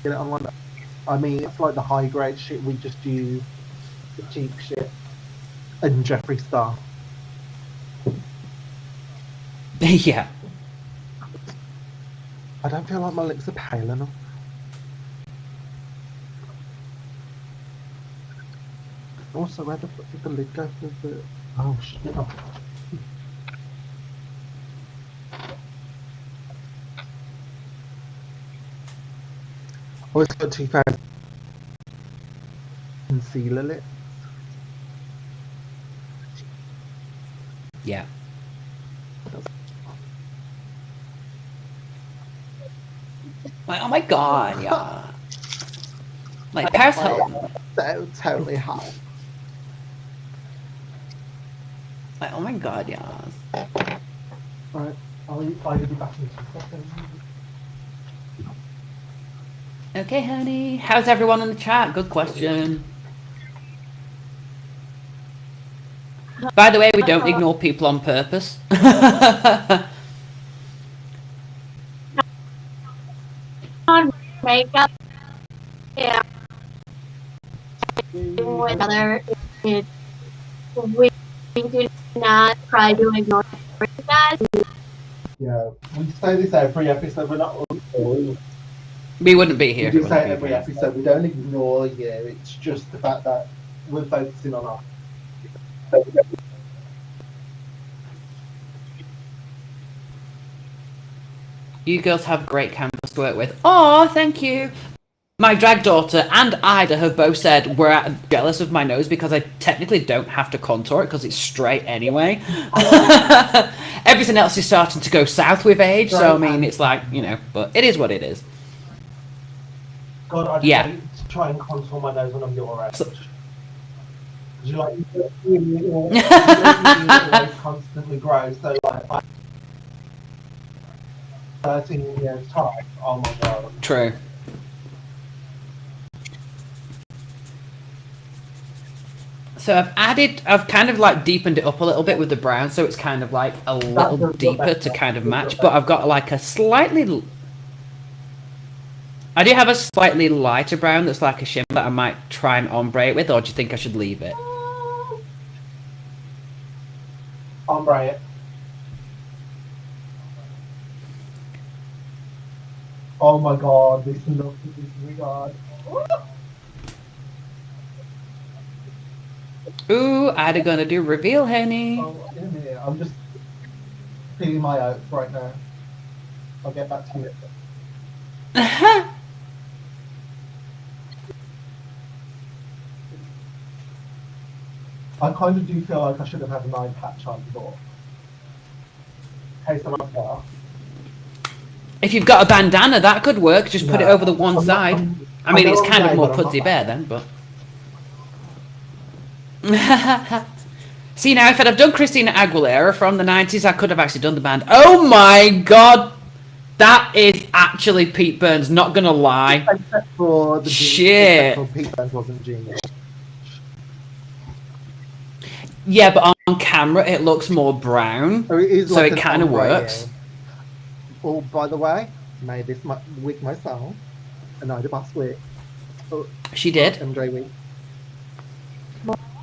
Speaker 3: get it online. I mean, it's like the high grade shit. We just use the cheap shit and Jeffree Star.
Speaker 1: Yeah.
Speaker 3: I don't feel like my lips are pale enough. Also, where the fuck did the lid go for the... Oh, shit. Oh. I always got 2000 concealer lips.
Speaker 1: Yeah. Like, oh my god, yeah. Like, Paris Hilton.
Speaker 3: So totally hot.
Speaker 1: Like, oh my god, yeah.
Speaker 3: Right, I'll be back in 2 seconds.
Speaker 1: Okay, honey. How's everyone in the chat? Good question. By the way, we don't ignore people on purpose.
Speaker 4: On makeup. Yeah. With other, we do not try to ignore that.
Speaker 3: Yeah, we say this every episode, we're not...
Speaker 1: We wouldn't be here.
Speaker 3: We
Speaker 1: if
Speaker 3: do
Speaker 1: it
Speaker 3: say
Speaker 1: wasn't
Speaker 3: it every
Speaker 1: for you.
Speaker 3: episode, we don't ignore you, it's just the fact that we're focusing on our...
Speaker 1: You girls have great canvas to work with. Oh, thank you. My drag daughter and Ida have both said we're jealous of my nose because I technically don't have to contour it because it's straight anyway. Everything else is starting to go south with age, so I mean, it's like, you know, but it is what it is.
Speaker 3: God, I'd
Speaker 1: Yeah.
Speaker 3: hate to try and contour my nose when I'm your age. You like, you always constantly grow, so like, 13 years time, oh my god.
Speaker 1: True. So I've kind of like deepened it up a little bit with the brown, so it's kind of like a little deeper to kind of match, but I've got like a slightly... I do have a slightly lighter brown that's like a shimmer that I might try and ombre it with, or do you think I should leave it?
Speaker 3: Ombre it. Oh my god, this look is regard.
Speaker 1: Ooh, I'd gonna do reveal, honey.
Speaker 3: Oh, in a minute, I'm just peeling my oats right now. I'll get back to you. I kind of do feel like I should have had an eye patch on before. Hey, someone else.
Speaker 1: If you've got a bandana, that could work. Just put it
Speaker 3: No,
Speaker 1: over the one
Speaker 3: I'm not-
Speaker 1: side. I mean,
Speaker 3: know
Speaker 1: it's
Speaker 3: I'm
Speaker 1: kind of
Speaker 3: gay,
Speaker 1: more
Speaker 3: but I'm
Speaker 1: pudsy
Speaker 3: not
Speaker 1: bear
Speaker 3: bad.
Speaker 1: then, but... See, now, if I'd have done Christina Aguilera from the 90s, I could have actually done the band. Oh my god! That is actually Pete Burns, not gonna lie.
Speaker 3: Except for the
Speaker 1: Shit.
Speaker 3: except for Pete Burns wasn't genius.
Speaker 1: Yeah, but on camera, it looks more brown.
Speaker 3: Oh, it is
Speaker 1: So
Speaker 3: like
Speaker 1: it
Speaker 3: an
Speaker 1: kind of
Speaker 3: ombre,
Speaker 1: works.
Speaker 3: yeah. Oh, by the way, made this wig myself. and I did last week.
Speaker 1: She did.
Speaker 3: And Grey Week.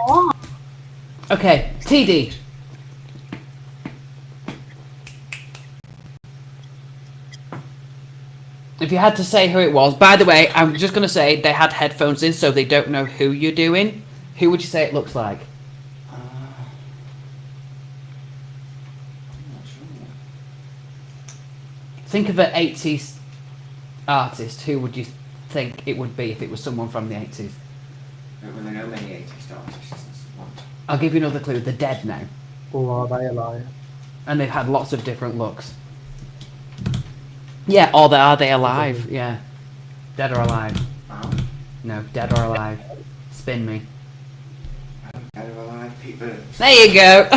Speaker 4: Oh,
Speaker 1: Okay, TD. If you had to say who it was, by the way, I'm just going to say they had headphones in, so they don't know who you're doing. Who would you say it looks like?
Speaker 5: I'm not sure.
Speaker 1: Think of an 80s artist. Who would you think it would be if it was someone from the 80s?
Speaker 5: Well, I know many 80s artists. That's one.
Speaker 1: I'll give you another clue. They're dead now.
Speaker 3: Or are they alive?
Speaker 1: And they've had lots of different looks. Yeah, or are they alive? Yeah. Dead or alive?
Speaker 5: Oh,
Speaker 1: No, dead or alive. Spin me.
Speaker 5: Dead or Alive, Pete Burns.
Speaker 1: There you go.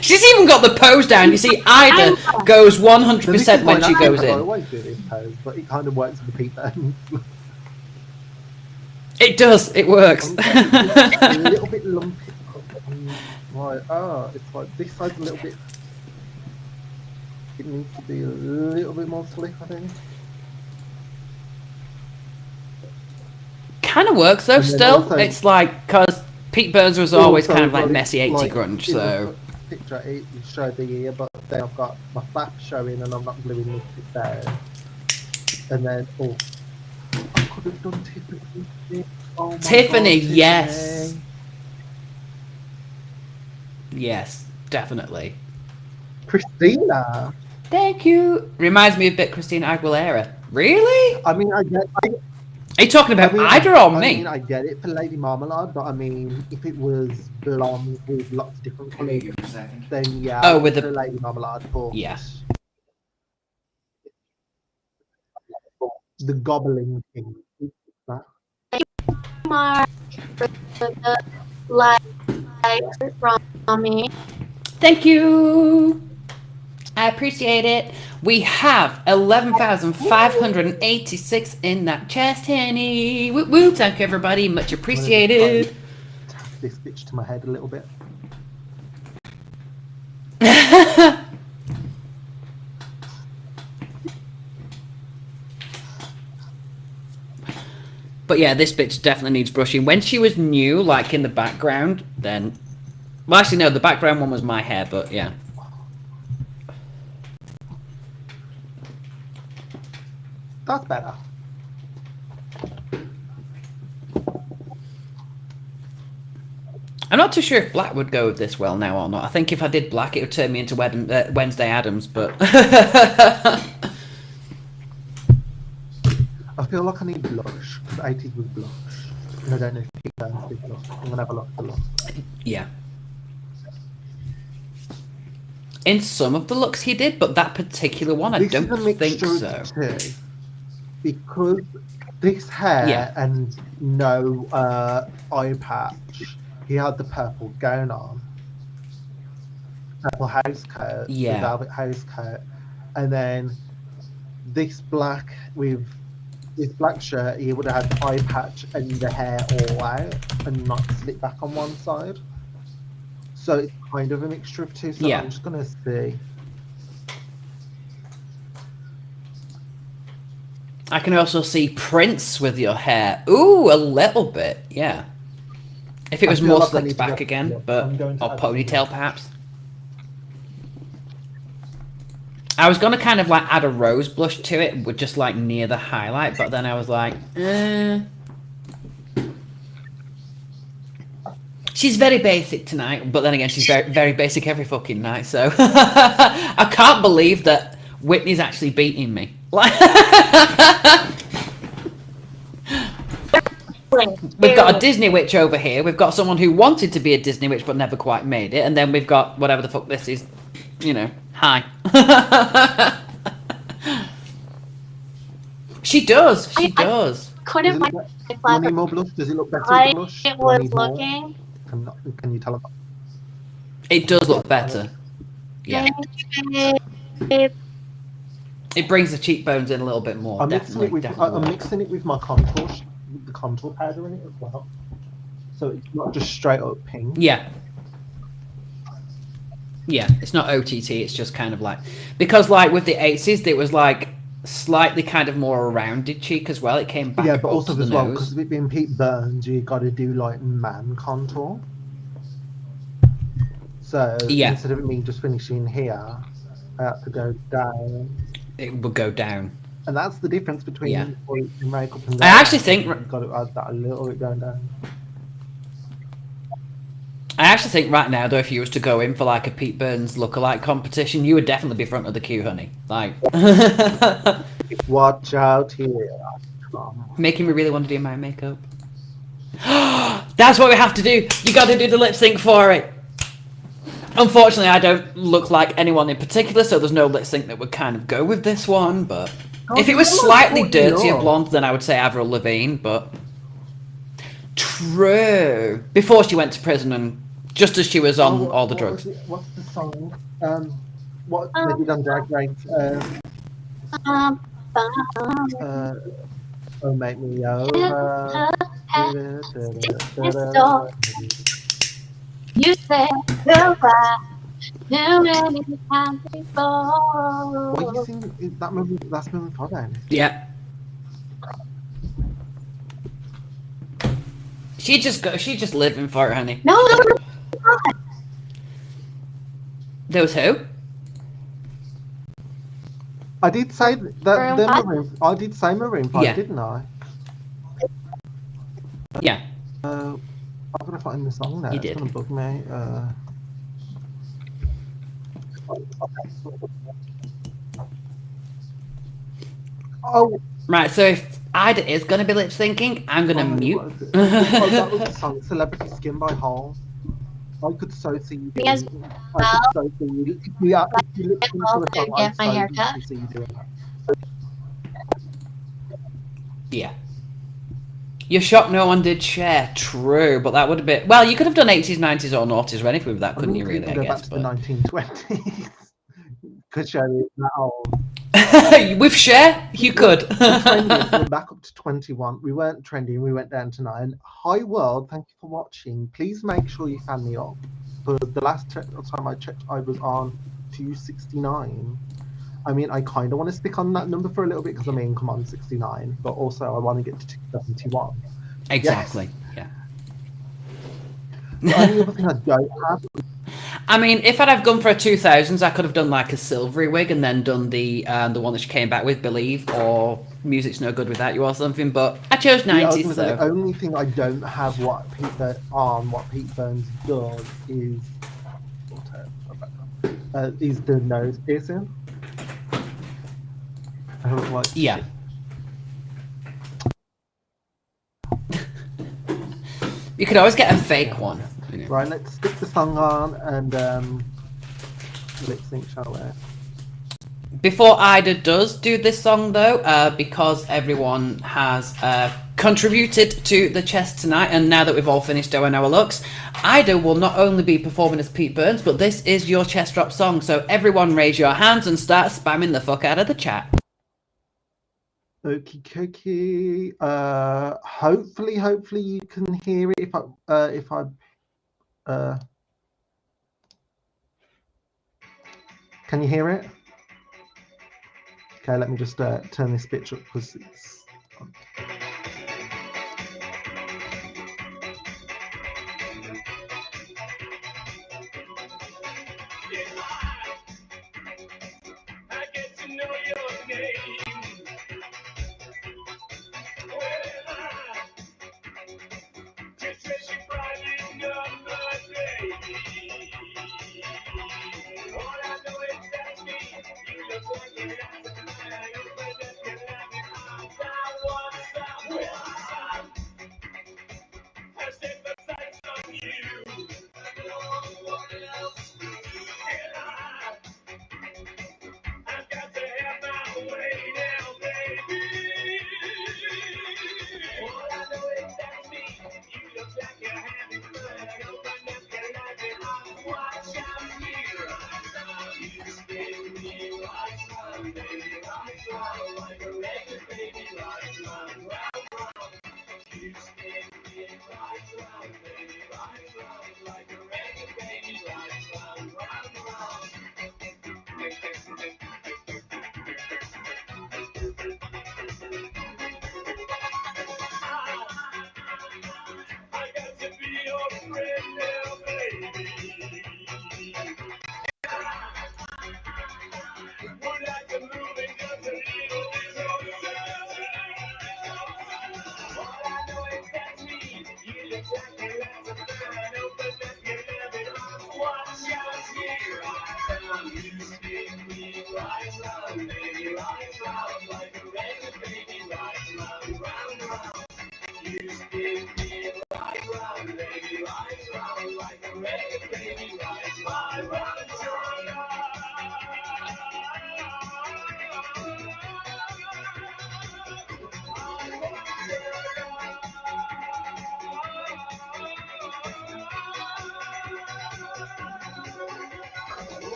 Speaker 1: She's even got the pose down. You see, Ida goes 100% when she goes
Speaker 3: I
Speaker 1: in.
Speaker 3: always do this pose, but it kind of works with the Pete Burns.
Speaker 1: It does. It works.
Speaker 3: a little bit lumpy. Right, it's like this side's a little bit. It needs to be a little bit more slick, I think.
Speaker 1: Kind of works though.
Speaker 3: And then
Speaker 1: Still,
Speaker 3: also-
Speaker 1: it's like because Pete Burns was always kind of like
Speaker 3: Also,
Speaker 1: messy 80
Speaker 3: like,
Speaker 1: grunge.
Speaker 3: in the
Speaker 1: So
Speaker 3: picture it showed the ear, but then I've got my flap showing and I'm not gluing it down. And then I could have done Tiffany. Oh my
Speaker 1: Tiffany,
Speaker 3: God,
Speaker 1: yes.
Speaker 3: Tiffany.
Speaker 1: yes, definitely.
Speaker 3: Christina.
Speaker 1: Thank you. Reminds me a bit Christina Aguilera. Really?
Speaker 3: I mean, I get.
Speaker 1: Are you talking about Ida or
Speaker 3: I
Speaker 1: me?
Speaker 3: mean, I get it for Lady Marmalade, but I mean, if it was blonde with lots of different
Speaker 5: Can I
Speaker 3: colours,
Speaker 5: you for a second?
Speaker 3: then yeah.
Speaker 1: Oh,
Speaker 3: I'd
Speaker 1: with
Speaker 3: go
Speaker 1: the-
Speaker 3: Lady Marmalade, but
Speaker 1: Yeah.
Speaker 3: the gobbling thing. That.
Speaker 4: Mark, for the like from me.
Speaker 1: Thank you. I appreciate it. We have 11,586 in that chest, Henny. Woo woo. Thank you, everybody. Much appreciated.
Speaker 3: Tap this bitch to my head a little bit.
Speaker 1: But yeah, this bitch definitely needs brushing. When she was new, like in the background, then... Well, actually, no, the background one was my hair, but yeah.
Speaker 3: That's better.
Speaker 1: I'm not too sure if black would go with this well now or not. I think if I did black, it would turn me into Wednesday Addams, but...
Speaker 3: I feel like I need blush, because 80s was blush. And I don't know if Pete Burns did blush. I'm gonna have a look at the look.
Speaker 1: Yeah. In some of the looks he did, but that particular one, I
Speaker 3: This
Speaker 1: don't
Speaker 3: is a
Speaker 1: think
Speaker 3: mixture
Speaker 1: so.
Speaker 3: of the two. Because this hair
Speaker 1: Yeah.
Speaker 3: and no eye patch, he had the purple gown on. Purple house coat,
Speaker 1: Yeah.
Speaker 3: the velvet house coat. And then this black with this black shirt, he would have had eye patch and the hair all out and not slick back on one side. So it's kind of a mixture of two. So
Speaker 1: Yeah.
Speaker 3: I'm just gonna see.
Speaker 1: I can also see Prince with your hair. Ooh, a little bit, yeah. If it
Speaker 3: I
Speaker 1: was
Speaker 3: feel
Speaker 1: more
Speaker 3: like I
Speaker 1: slicked
Speaker 3: need to
Speaker 1: back
Speaker 3: go-
Speaker 1: again,
Speaker 3: yeah,
Speaker 1: but
Speaker 3: I'm going to
Speaker 1: or
Speaker 3: add
Speaker 1: ponytail
Speaker 3: some.
Speaker 1: perhaps. I was gonna kind of like add a rose blush to it, with just like near the highlight, but then I was like, She's very basic tonight, but then again, she's very, very basic every fucking night. So I can't believe that Whitney's actually beating me. Like, we've got a Disney witch over here. We've got someone who wanted to be a Disney witch but never quite made it, and then we've got whatever the fuck this is. You know, hi. She does. She does.
Speaker 4: Couldn't
Speaker 3: Does
Speaker 4: find
Speaker 3: it
Speaker 4: my
Speaker 3: Do you
Speaker 4: flag.
Speaker 3: need more blush? Does it look better with
Speaker 4: I
Speaker 3: the blush? Do I
Speaker 4: was
Speaker 3: need more?
Speaker 4: looking.
Speaker 3: Can you tell?
Speaker 1: It does look better. Yeah. It brings the cheekbones in a little bit more.
Speaker 3: I'm mixing
Speaker 1: Definitely.
Speaker 3: it with
Speaker 1: Definitely.
Speaker 3: I'm mixing it with my contour, with the contour powder in it as well. So it's not just straight up pink.
Speaker 1: Yeah. Yeah, it's not OTT, it's just kind of like... Because, like, with the 80s, it was like slightly kind of more rounded cheek as well. It came back
Speaker 3: Yeah, but
Speaker 1: up
Speaker 3: also
Speaker 1: to the
Speaker 3: as well,
Speaker 1: nose.
Speaker 3: because of it being Pete Burns, you got to do like man contour. So
Speaker 1: Yeah.
Speaker 3: instead of me just finishing here, I had to go down.
Speaker 1: It would go down.
Speaker 3: And that's the difference between
Speaker 1: Yeah.
Speaker 3: your makeup and
Speaker 1: I actually think
Speaker 3: you've got to add that a little bit going down.
Speaker 1: right now, though, if you was to go in for like a Pete Burns lookalike competition, you would definitely be front of the queue, honey. Like,
Speaker 3: Watch out here.
Speaker 1: making me really want to do my makeup. That's what we have to do. You got to do the lip sync for it. Unfortunately, I don't look like anyone in particular, so there's no lip sync that would kind of go with this one. But if it was slightly dirtier blonde, then I would say Avril Lavigne. But true, before she went to prison and just as she was on all the drugs.
Speaker 3: What's the song? What they did on Drag Race? Oh, make me over.
Speaker 4: You said goodbye too many times before.
Speaker 3: What are you singing? That movie, that's moving forward.
Speaker 1: Yeah. She just living for it, honey.
Speaker 4: No.
Speaker 1: There was who?
Speaker 3: I did say that Maroon. I did say Maroon 5,
Speaker 1: Yeah.
Speaker 3: didn't I?
Speaker 1: Yeah.
Speaker 3: I'm gonna find the song now.
Speaker 1: You
Speaker 3: It's
Speaker 1: did.
Speaker 3: gonna bug me. Oh,
Speaker 1: Right, so if Ida is going to be lip syncing, I'm going to mute.
Speaker 3: what is it? Oh, that was the song "Celebrity Skin" by Hall. I could so see you doing.
Speaker 4: Yes,
Speaker 3: I could so see you. Yeah, if you listen to the song,
Speaker 4: Get my hair cut.
Speaker 3: I see you doing that.
Speaker 1: Yeah. You're shocked no one did share. True, but that would have been... Well, you could have done 80s, 90s or noughties or anything with that, couldn't you,
Speaker 3: I
Speaker 1: really, I
Speaker 3: go back
Speaker 1: guess?
Speaker 3: to the 1920s. Could show you that old.
Speaker 1: With share, you could.
Speaker 3: Trendy, we're back up to 21. We weren't trending, we went down to 9. Hi world, thank you for watching. Please make sure you fan me up. For the last time I checked, I was on 269. I mean, I kind of want to stick on that number for a little bit because I'm come on 69, but also I want to get to 271.
Speaker 1: Exactly, yeah.
Speaker 3: The only other thing I don't have.
Speaker 1: I mean, if I'd have gone for a 2000s, I could have done like a silvery wig and then done the one that she came back with, Believe, or Music's No Good Without You or something, but I chose 90s, so...
Speaker 3: The only thing I don't have what Pete Burns does is the nose piercing. I don't like
Speaker 1: Yeah. You could always get a fake one. You know.
Speaker 3: Right, let's stick the song on and lip sync, shall we?
Speaker 1: Before Ida does do this song, though, because everyone has contributed to the chest tonight, and now that we've all finished doing our looks, Ida will not only be performing as Pete Burns, but this is your chest drop song, so everyone raise your hands and start spamming the fuck out of the chat.
Speaker 3: Okie dokie. Hopefully you can hear it if I can you hear it? Okay, let me just turn this bitch up because it's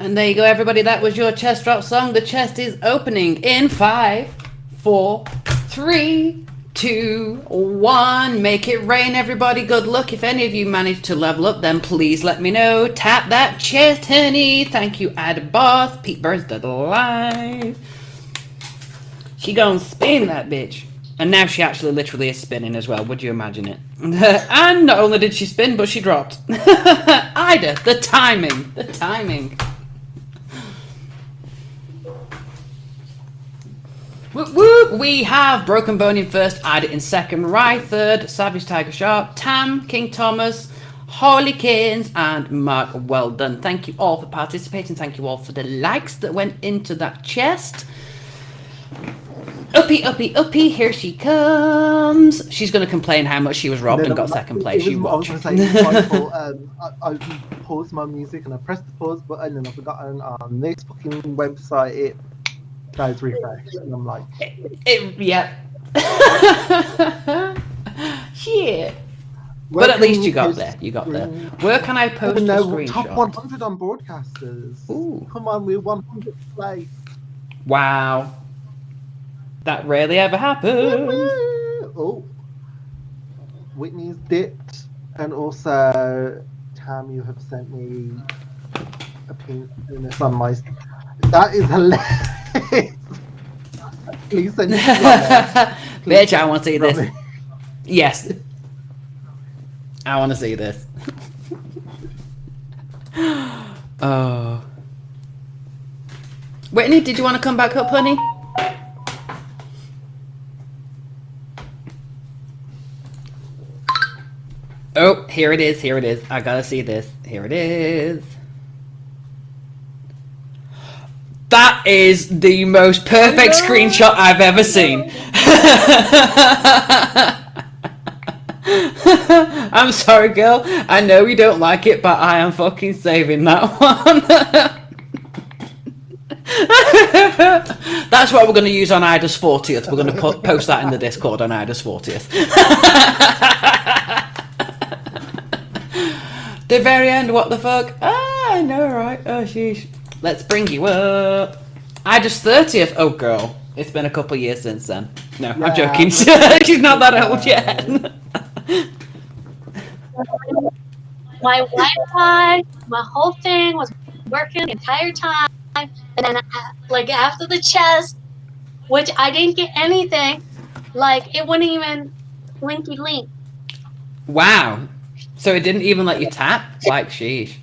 Speaker 1: And there you go, everybody. That was your chest drop song. The chest is opening in 5, 4, 3, 2, 1. Make it rain, everybody. Good luck. If any of you manage to level up, then please let me know. Tap that chest, honey. Thank you, Ad Boss. Pete Burns did live. She gonna spin that bitch. And now she actually literally is spinning as well. Would you imagine it? And not only did she spin, but she dropped. Ida, the timing. The timing. Whoop whoop! We have Broken Bone in first, Ida in second, Rye third, Savage Tiger Sharp, Tam, King Thomas, Harleykins, and Mark. Well done. Thank you all for participating. Thank you all for the likes that went into that chest. Uppy, uppy, uppy, here she comes. She's going to complain how much she was robbed and got second place. You watch.
Speaker 3: I was going to say, it's my fault. I paused my music and I pressed the pause button and I forgot on this fucking website it goes refresh. And I'm like...
Speaker 1: Yeah. Shit. But at least you got there. You got there. Where can I post a screenshot?
Speaker 3: Top 100 on broadcasters.
Speaker 1: Ooh.
Speaker 3: Come on, we're 100th place.
Speaker 1: Wow. That rarely ever happens.
Speaker 3: Oh, Whitney's dipped, and also Tam, you have sent me a penis on my. That is hilarious. Please send me.
Speaker 1: Bitch, I want to see this. Yes, I want to see this. Oh, Whitney, did you want to come back up, honey? Oh, here it is, here it is. I gotta see this. Here it is. That is the most perfect screenshot I've ever seen. I'm sorry, girl. I know you don't like it, but I am fucking saving that one. That's what we're going to use on Ida's 40th. We're going to post that in the Discord on Ida's 40th. The very end, what the fuck? Ah, I know, right? Oh, sheesh. Let's bring you up. Ida's 30th. Oh, girl. It's been a couple of years since then. No, yeah, I'm joking. She's not that old yet.
Speaker 4: My Wi-Fi, my whole thing was working the entire time. And then, like, after the chest, which I didn't get anything, like, it wouldn't even blinky link.
Speaker 1: Wow. So it didn't even let you tap? Like, sheesh.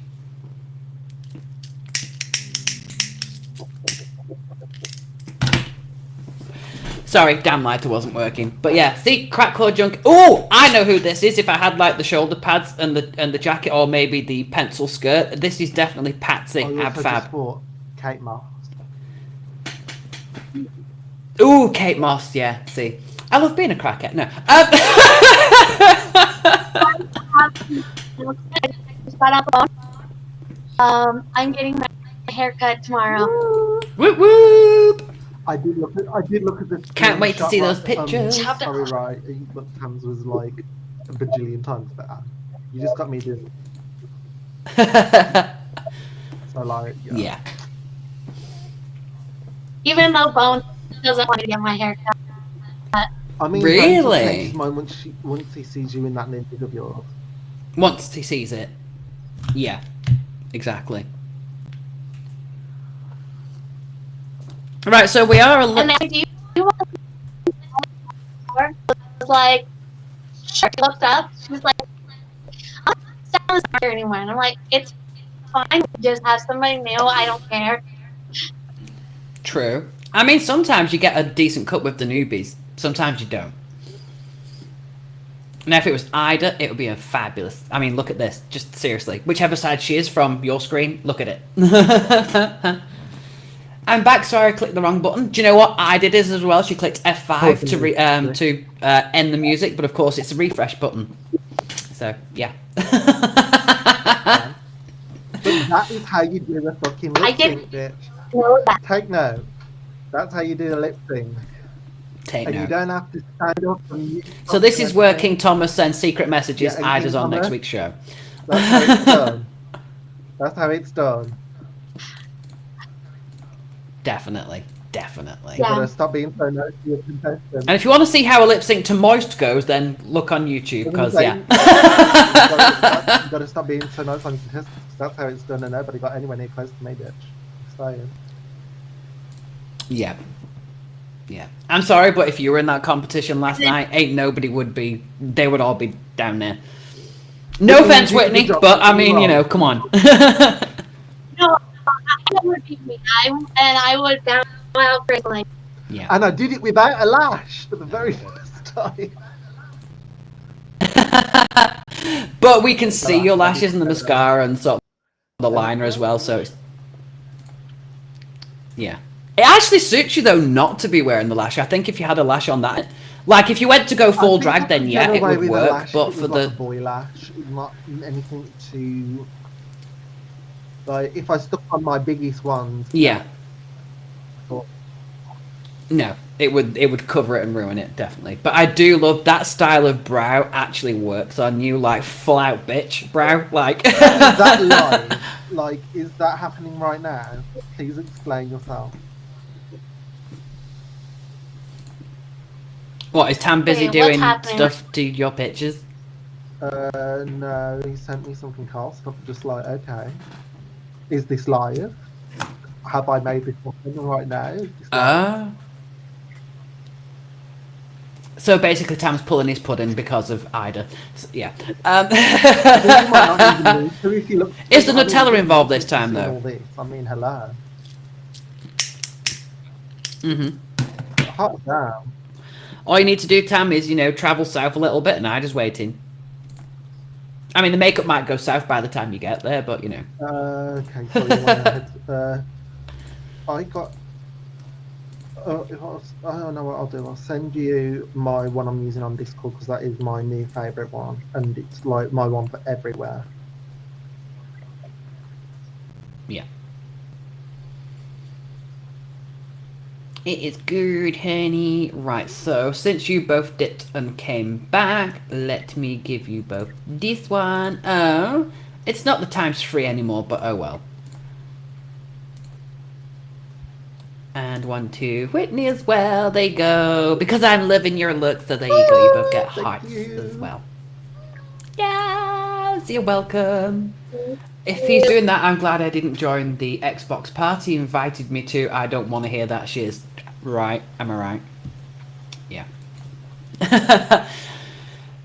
Speaker 1: Sorry, damn lighter wasn't working. But yeah, see, crackcore junk. Oh, I know who this is. If I had like the shoulder pads and the jacket, or maybe the pencil skirt, this is definitely Patsy Abfab.
Speaker 3: Kate Moss.
Speaker 1: Ooh, Kate Moss. Yeah. See, I love being a crackhead. No.
Speaker 4: I'm getting my haircut tomorrow.
Speaker 1: Whoop whoop.
Speaker 3: I did look at the.
Speaker 1: Can't wait to see those
Speaker 3: screenshot,
Speaker 1: pictures.
Speaker 3: Sorry, right? But Tams was like a bajillion times better. You just got me doing. So like,
Speaker 1: Yeah.
Speaker 4: Even though Bone doesn't want to get my hair cut.
Speaker 3: I mean,
Speaker 1: Really?
Speaker 3: Change his mind once he sees you in that new big of yours.
Speaker 1: Once he sees it. Yeah. Exactly. Right, so we are a
Speaker 4: And
Speaker 1: little...
Speaker 4: then do you want to was like, sure. She looked up. She was like, I'm not selling this here anymore. And I'm like, it's fine. Just have somebody new. I don't care.
Speaker 1: True. I mean, sometimes you get a decent cut with the newbies. Sometimes you don't. Now, if it was Ida, it would be a fabulous... I mean, look at this. Just seriously. Whichever side she is from your screen, look at it. I'm back. Sorry, I clicked the wrong button. Do you know what Ida did as well? She clicked F5 to end the music, but of course it's a refresh button. So, yeah.
Speaker 3: But that is how you do a fucking
Speaker 4: I
Speaker 3: lip sync,
Speaker 4: didn't
Speaker 3: bitch.
Speaker 4: know that.
Speaker 3: Take note. That's how you do a lip sync.
Speaker 1: Take
Speaker 3: And you
Speaker 1: note.
Speaker 3: don't have to stand up and...
Speaker 1: So this is where King Thomas sends secret messages.
Speaker 3: Yeah, and
Speaker 1: Ida's
Speaker 3: King
Speaker 1: on next
Speaker 3: Thomas?
Speaker 1: week's show.
Speaker 3: That's how it's done. That's how it's done.
Speaker 1: Definitely. Definitely.
Speaker 3: You
Speaker 4: Yeah.
Speaker 3: gotta stop being so nice to your contestants.
Speaker 1: And if you want to see how a lip sync to Moist goes, then look on YouTube, because, yeah.
Speaker 3: You gotta stop being so nice on your contestants. That's how it's done, and nobody got anywhere near close to me, bitch. Saying.
Speaker 1: Yeah. Yeah. I'm sorry, but if you were in that competition last night, ain't nobody would be... They would all be down there. No offense, Whitney, but, I mean, you know, come on.
Speaker 4: No, I would be me. I would bounce out gracefully.
Speaker 1: Yeah.
Speaker 3: And I did it without a lash for the very first time.
Speaker 1: But we can see your lashes and the mascara and sort of the liner as well, so it's... Yeah. It actually suits you, though, not to be wearing the lash. I think if you had a lash on that... Like, if you went to go full drag, then yeah, it would work,
Speaker 3: lash,
Speaker 1: but
Speaker 3: it
Speaker 1: for
Speaker 3: was
Speaker 1: the...
Speaker 3: like a boy lash, not anything to... Like, if I stuck on my biggest ones...
Speaker 1: Yeah.
Speaker 3: But
Speaker 1: No, it would cover it and ruin it, definitely. But I do love that style of brow actually works on you, like full out bitch brow, like.
Speaker 3: is that live? Like, is that happening right now? Please explain yourself.
Speaker 1: What, is Tam busy
Speaker 4: Wait, what's
Speaker 1: doing
Speaker 4: happening?
Speaker 1: stuff to your pictures?
Speaker 3: No, he sent me something else. I'm just like, okay. Is this live? Have I made this happen right now? Is this live?
Speaker 1: So basically Tam's pulling his pudding because of Ida. So, yeah.
Speaker 3: You might not even need to if you look-
Speaker 1: Is the
Speaker 3: I mean,
Speaker 1: Nutella
Speaker 3: if
Speaker 1: involved
Speaker 3: you
Speaker 1: this time,
Speaker 3: see
Speaker 1: though?
Speaker 3: all this, I mean, hello.
Speaker 1: Mm-hmm.
Speaker 3: Hot damn.
Speaker 1: All you need to do, Tam, is, you know, travel south a little bit and Ida's waiting. I mean, the makeup might go south by the time you get there, but, you know.
Speaker 3: Okay, sorry. One ahead. I got... I don't know what I'll do. I'll send you my one I'm using on Discord because that is my new favourite one. And it's like my one for everywhere.
Speaker 1: Yeah. It is good, honey. Right, so since you both dipped and came back, let me give you both this one. Oh, it's not the ×3 anymore, but oh well. And 1, 2, Whitney as well. There you go. Because I'm loving your look, so there you go. You both get
Speaker 3: Thank
Speaker 1: hearts
Speaker 3: you.
Speaker 1: as well. Yes, you're welcome. If he's doing that, I'm glad I didn't join the Xbox party he invited me to. I don't want to hear that shiz. Right, am I right? Yeah.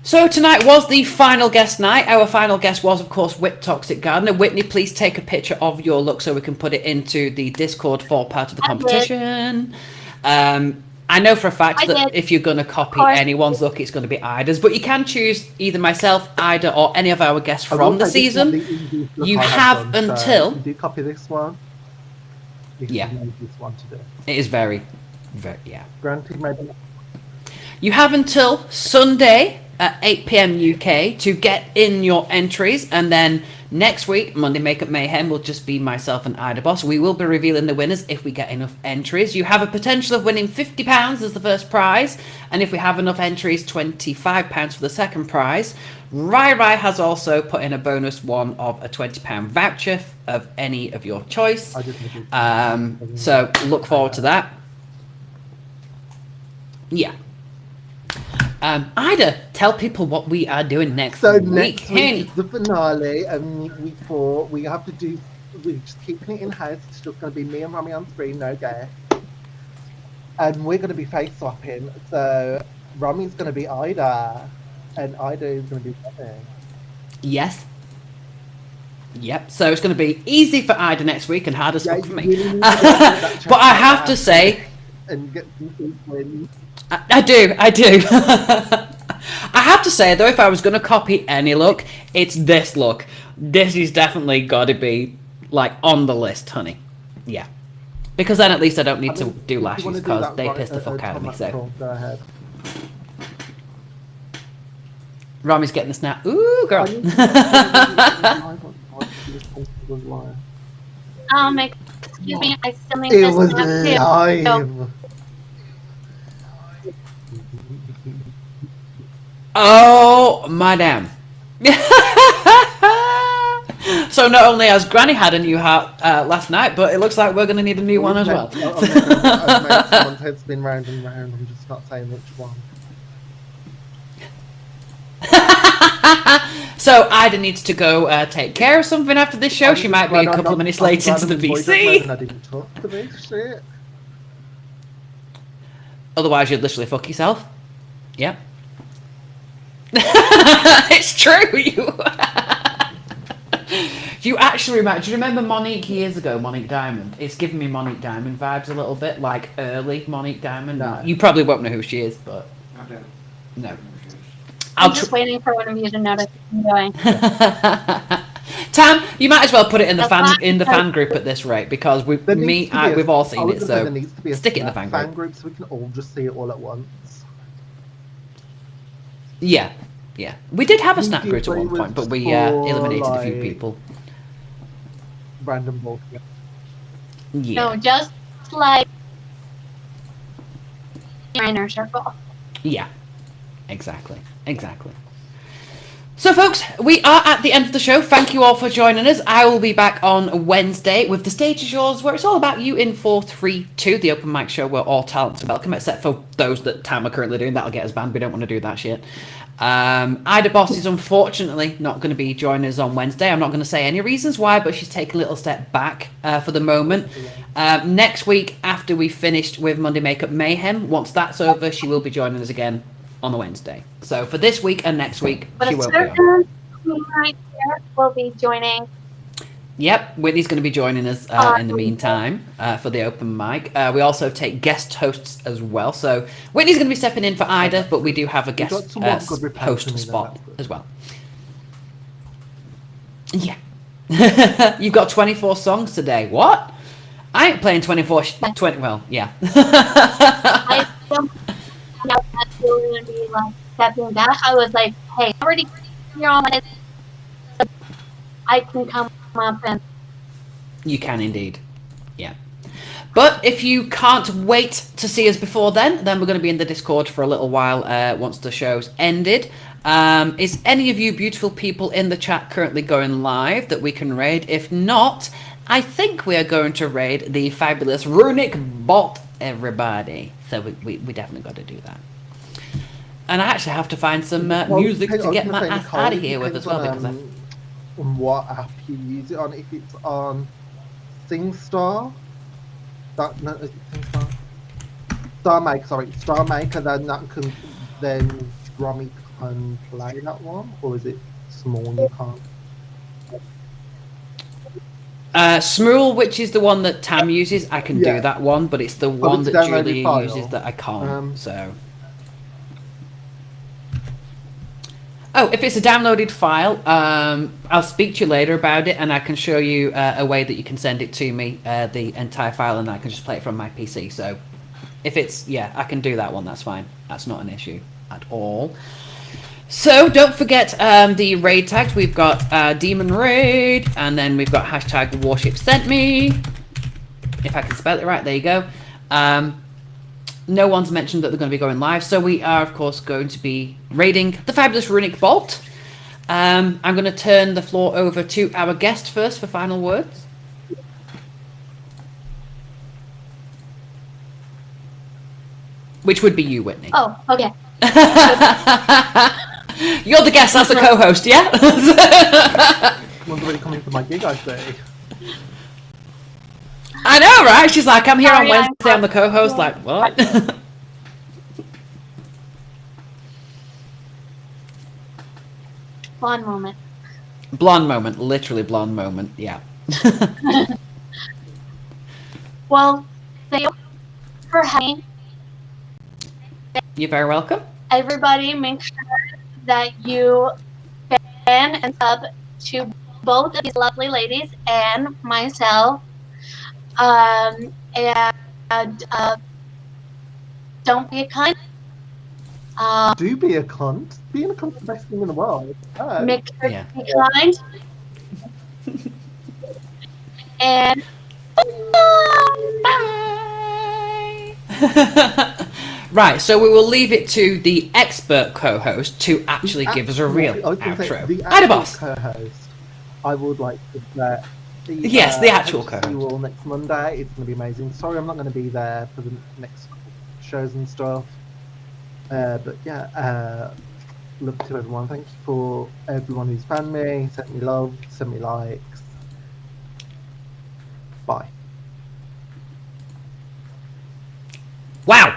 Speaker 1: So tonight was the final guest night. Our final guest was, of course, Whit Toxic Gardener. Whitney, please take a picture of your look so we can put it into the Discord for part of the competition. I know for a fact that if you're going to copy anyone's look, it's going to be Ida's. But you can choose either myself, Ida, or any of our guests from the season. You have until...
Speaker 3: Do you copy this one?
Speaker 1: Yeah.
Speaker 3: This one to do.
Speaker 1: It is very, yeah.
Speaker 3: Granted, maybe...
Speaker 1: You have until Sunday at 8 PM UK to get in your entries, and then Next week, Monday Makeup Mayhem will just be myself and Ida Boss. We will be revealing the winners if we get enough entries. You have a potential of winning £50 as the first prize, and if we have enough entries, £25 for the second prize. Rai has also put in a bonus one of a £20 voucher of any of your choice. So look forward to that. Yeah. Ida, tell people what we are doing next week.
Speaker 3: Next week is the finale, and week 4 we have to do. We're just keeping it in house. It's just going to be me and Rami on screen, no guest, and we're going to be face swapping. So Rami's going to be Ida, and Ida is going to be Rami.
Speaker 1: Yes. Yep. So it's going to be easy for Ida next week and hard as fuck for me.
Speaker 3: Really
Speaker 1: but I have to say,
Speaker 3: and get some wins.
Speaker 1: I do. I have to say, though, if I was going to copy any look, it's this look. This is definitely got to be, like, on the list, honey. Yeah. Because then at least I don't need to do lashes, because they piss the fuck out of me, so.
Speaker 3: Go ahead.
Speaker 1: Rami's getting the snap. Ooh, girl.
Speaker 4: Excuse me, I still need
Speaker 3: It
Speaker 4: this
Speaker 3: was
Speaker 4: snap too.
Speaker 3: live.
Speaker 1: Oh, madam. So not only has Granny had a new hat last night, but it looks like we're going to need a new one as well.
Speaker 3: Someone's head's been round and round. I'm just not saying which one.
Speaker 1: So Ida needs to go take care of something after this show. She might be a couple of minutes late into the VC.
Speaker 3: I didn't talk to this shit.
Speaker 1: Otherwise, you'd literally fuck yourself. Yep. It's true. You actually remember? Do you remember Monique years ago? Monique Diamond. It's giving me Monique Diamond vibes a little bit, like early Monique Diamond.
Speaker 3: No.
Speaker 1: You probably won't know who she is, but
Speaker 5: I don't.
Speaker 1: no.
Speaker 4: I'm just waiting for one of you to notice what I'm doing.
Speaker 1: Tam, you might as well put it in the fan group at this rate, because we've all seen it. So stick it in the fan
Speaker 3: group so we can all just see it all at once.
Speaker 1: Yeah. We did have a snap group at one point, but we eliminated a few people.
Speaker 3: Random bullshit.
Speaker 1: Yeah.
Speaker 4: No, just like inner circle.
Speaker 1: Yeah. Exactly. So, folks, we are at the end of the show. Thank you all for joining us. I will be back on Wednesday with The Stage Is Yours, where it's all about you in 432, the open mic show where all talents are welcome, except for those that Tam are currently doing. That'll get us banned. We don't want to do that shit. Ida Boss is unfortunately not going to be joining us on Wednesday. I'm not going to say any reasons why, but she's taking a little step back for the moment. Next week, after we've finished with Monday Makeup Mayhem, once that's over, she will be joining us again on the Wednesday. So for this week and next week,
Speaker 4: but
Speaker 1: she won't be on.
Speaker 4: Right here will be joining.
Speaker 1: Yep, Whitney's going to be joining us in the meantime for the open mic. We also take guest hosts as well. So Whitney's going to be stepping in for Ida, but we do have a guest host spot as well. Yeah. You've got 24 songs today. What? I ain't playing 20, well, yeah.
Speaker 4: I don't know that's really going to be like stepping back. I was like, hey, I already you're on it. I can come up and...
Speaker 1: You can indeed. Yeah. But if you can't wait to see us before then we're going to be in the Discord for a little while once the show's ended. Is any of you beautiful people in the chat currently going live that we can raid? If not, I think we are going to raid the fabulous Runic Bot, everybody. So we definitely got to do that. And I actually have to find some music to get my ass out of here with as well, because I've...
Speaker 3: on what app you use it on. If it's on SingStar, is it SingStar? Star Maker, then that can Romy can play that one, or is it small? You can't.
Speaker 1: Smrule, which is the one that Tam uses, I can do that one, but it's the one that Julia uses that I can't. So. Oh, if it's a downloaded file, I'll speak to you later about it, and I can show you a way that you can send it to me, the entire file, and I can just play it from my PC. So if it's, I can do that one. That's fine. That's not an issue. at all. So don't forget the raid tags. We've got Demon Raid, and then we've got hashtag Warship Sent Me. If I can spell it right, there you go. No one's mentioned that they're going to be going live, so we are, of course, going to be raiding the fabulous Runic Vault. I'm going to turn the floor over to our guest first for final words. Which would be you, Whitney.
Speaker 4: Oh, okay.
Speaker 1: You're the guest, that's the co-host, yeah?
Speaker 3: One's already coming to my gig, I say.
Speaker 1: I know, right? She's like, I'm here on
Speaker 4: Sorry,
Speaker 1: Wednesday, I'm the co-host. Like, what?
Speaker 4: Blonde moment.
Speaker 1: Blonde moment, literally blonde moment, yeah.
Speaker 4: Well, thank you for having me.
Speaker 1: You're very welcome.
Speaker 4: Everybody, make sure that you fan and sub to both of these lovely ladies and myself. And don't be a cunt.
Speaker 3: Do be a cunt. Being a cunt is the best thing in the world.
Speaker 4: Make sure
Speaker 1: Yeah.
Speaker 4: to be kind. And
Speaker 1: Right, so we will leave it to the expert co-host to actually give us a real
Speaker 3: I was gonna say,
Speaker 1: outro.
Speaker 3: the
Speaker 1: Hi, the
Speaker 3: actual
Speaker 1: boss.
Speaker 3: co-host, I would like to
Speaker 1: Yes, the actual
Speaker 3: hope to see you
Speaker 1: co-host.
Speaker 3: all next Monday. It's going to be amazing. Sorry, I'm not going to be there for the next shows and stuff. But yeah, love to everyone. Thank you for everyone who's found me, sent me love, sent me likes. Bye.
Speaker 1: Wow.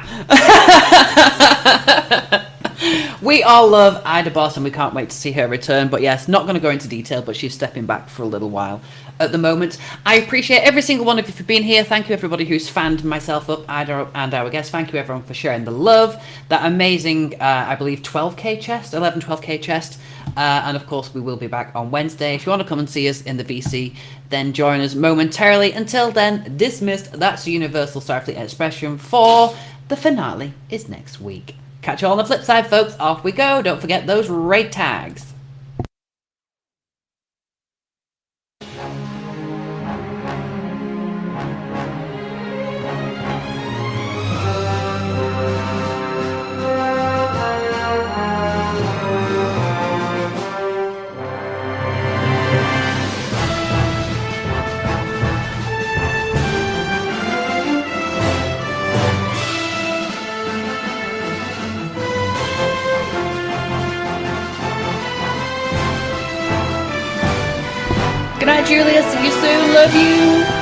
Speaker 1: We all love Ida Boss and we can't wait to see her return. But yes, not going to go into detail, but she's stepping back for a little while at the moment. I appreciate every single one of you for being here. Thank you everybody who's fanned myself up, Ida and our guests. Thank you everyone for sharing the love. That amazing, I believe, 12k chest, 12k chest. And of course, we will be back on Wednesday. If you want to come and see us in the VC, then join us momentarily. Until then, dismissed. That's the Universal Starfleet expression for the finale is next week. Catch you all on the flip side, folks. Off we go. Don't forget those raid tags. Good night, Julia. See you soon. Love you.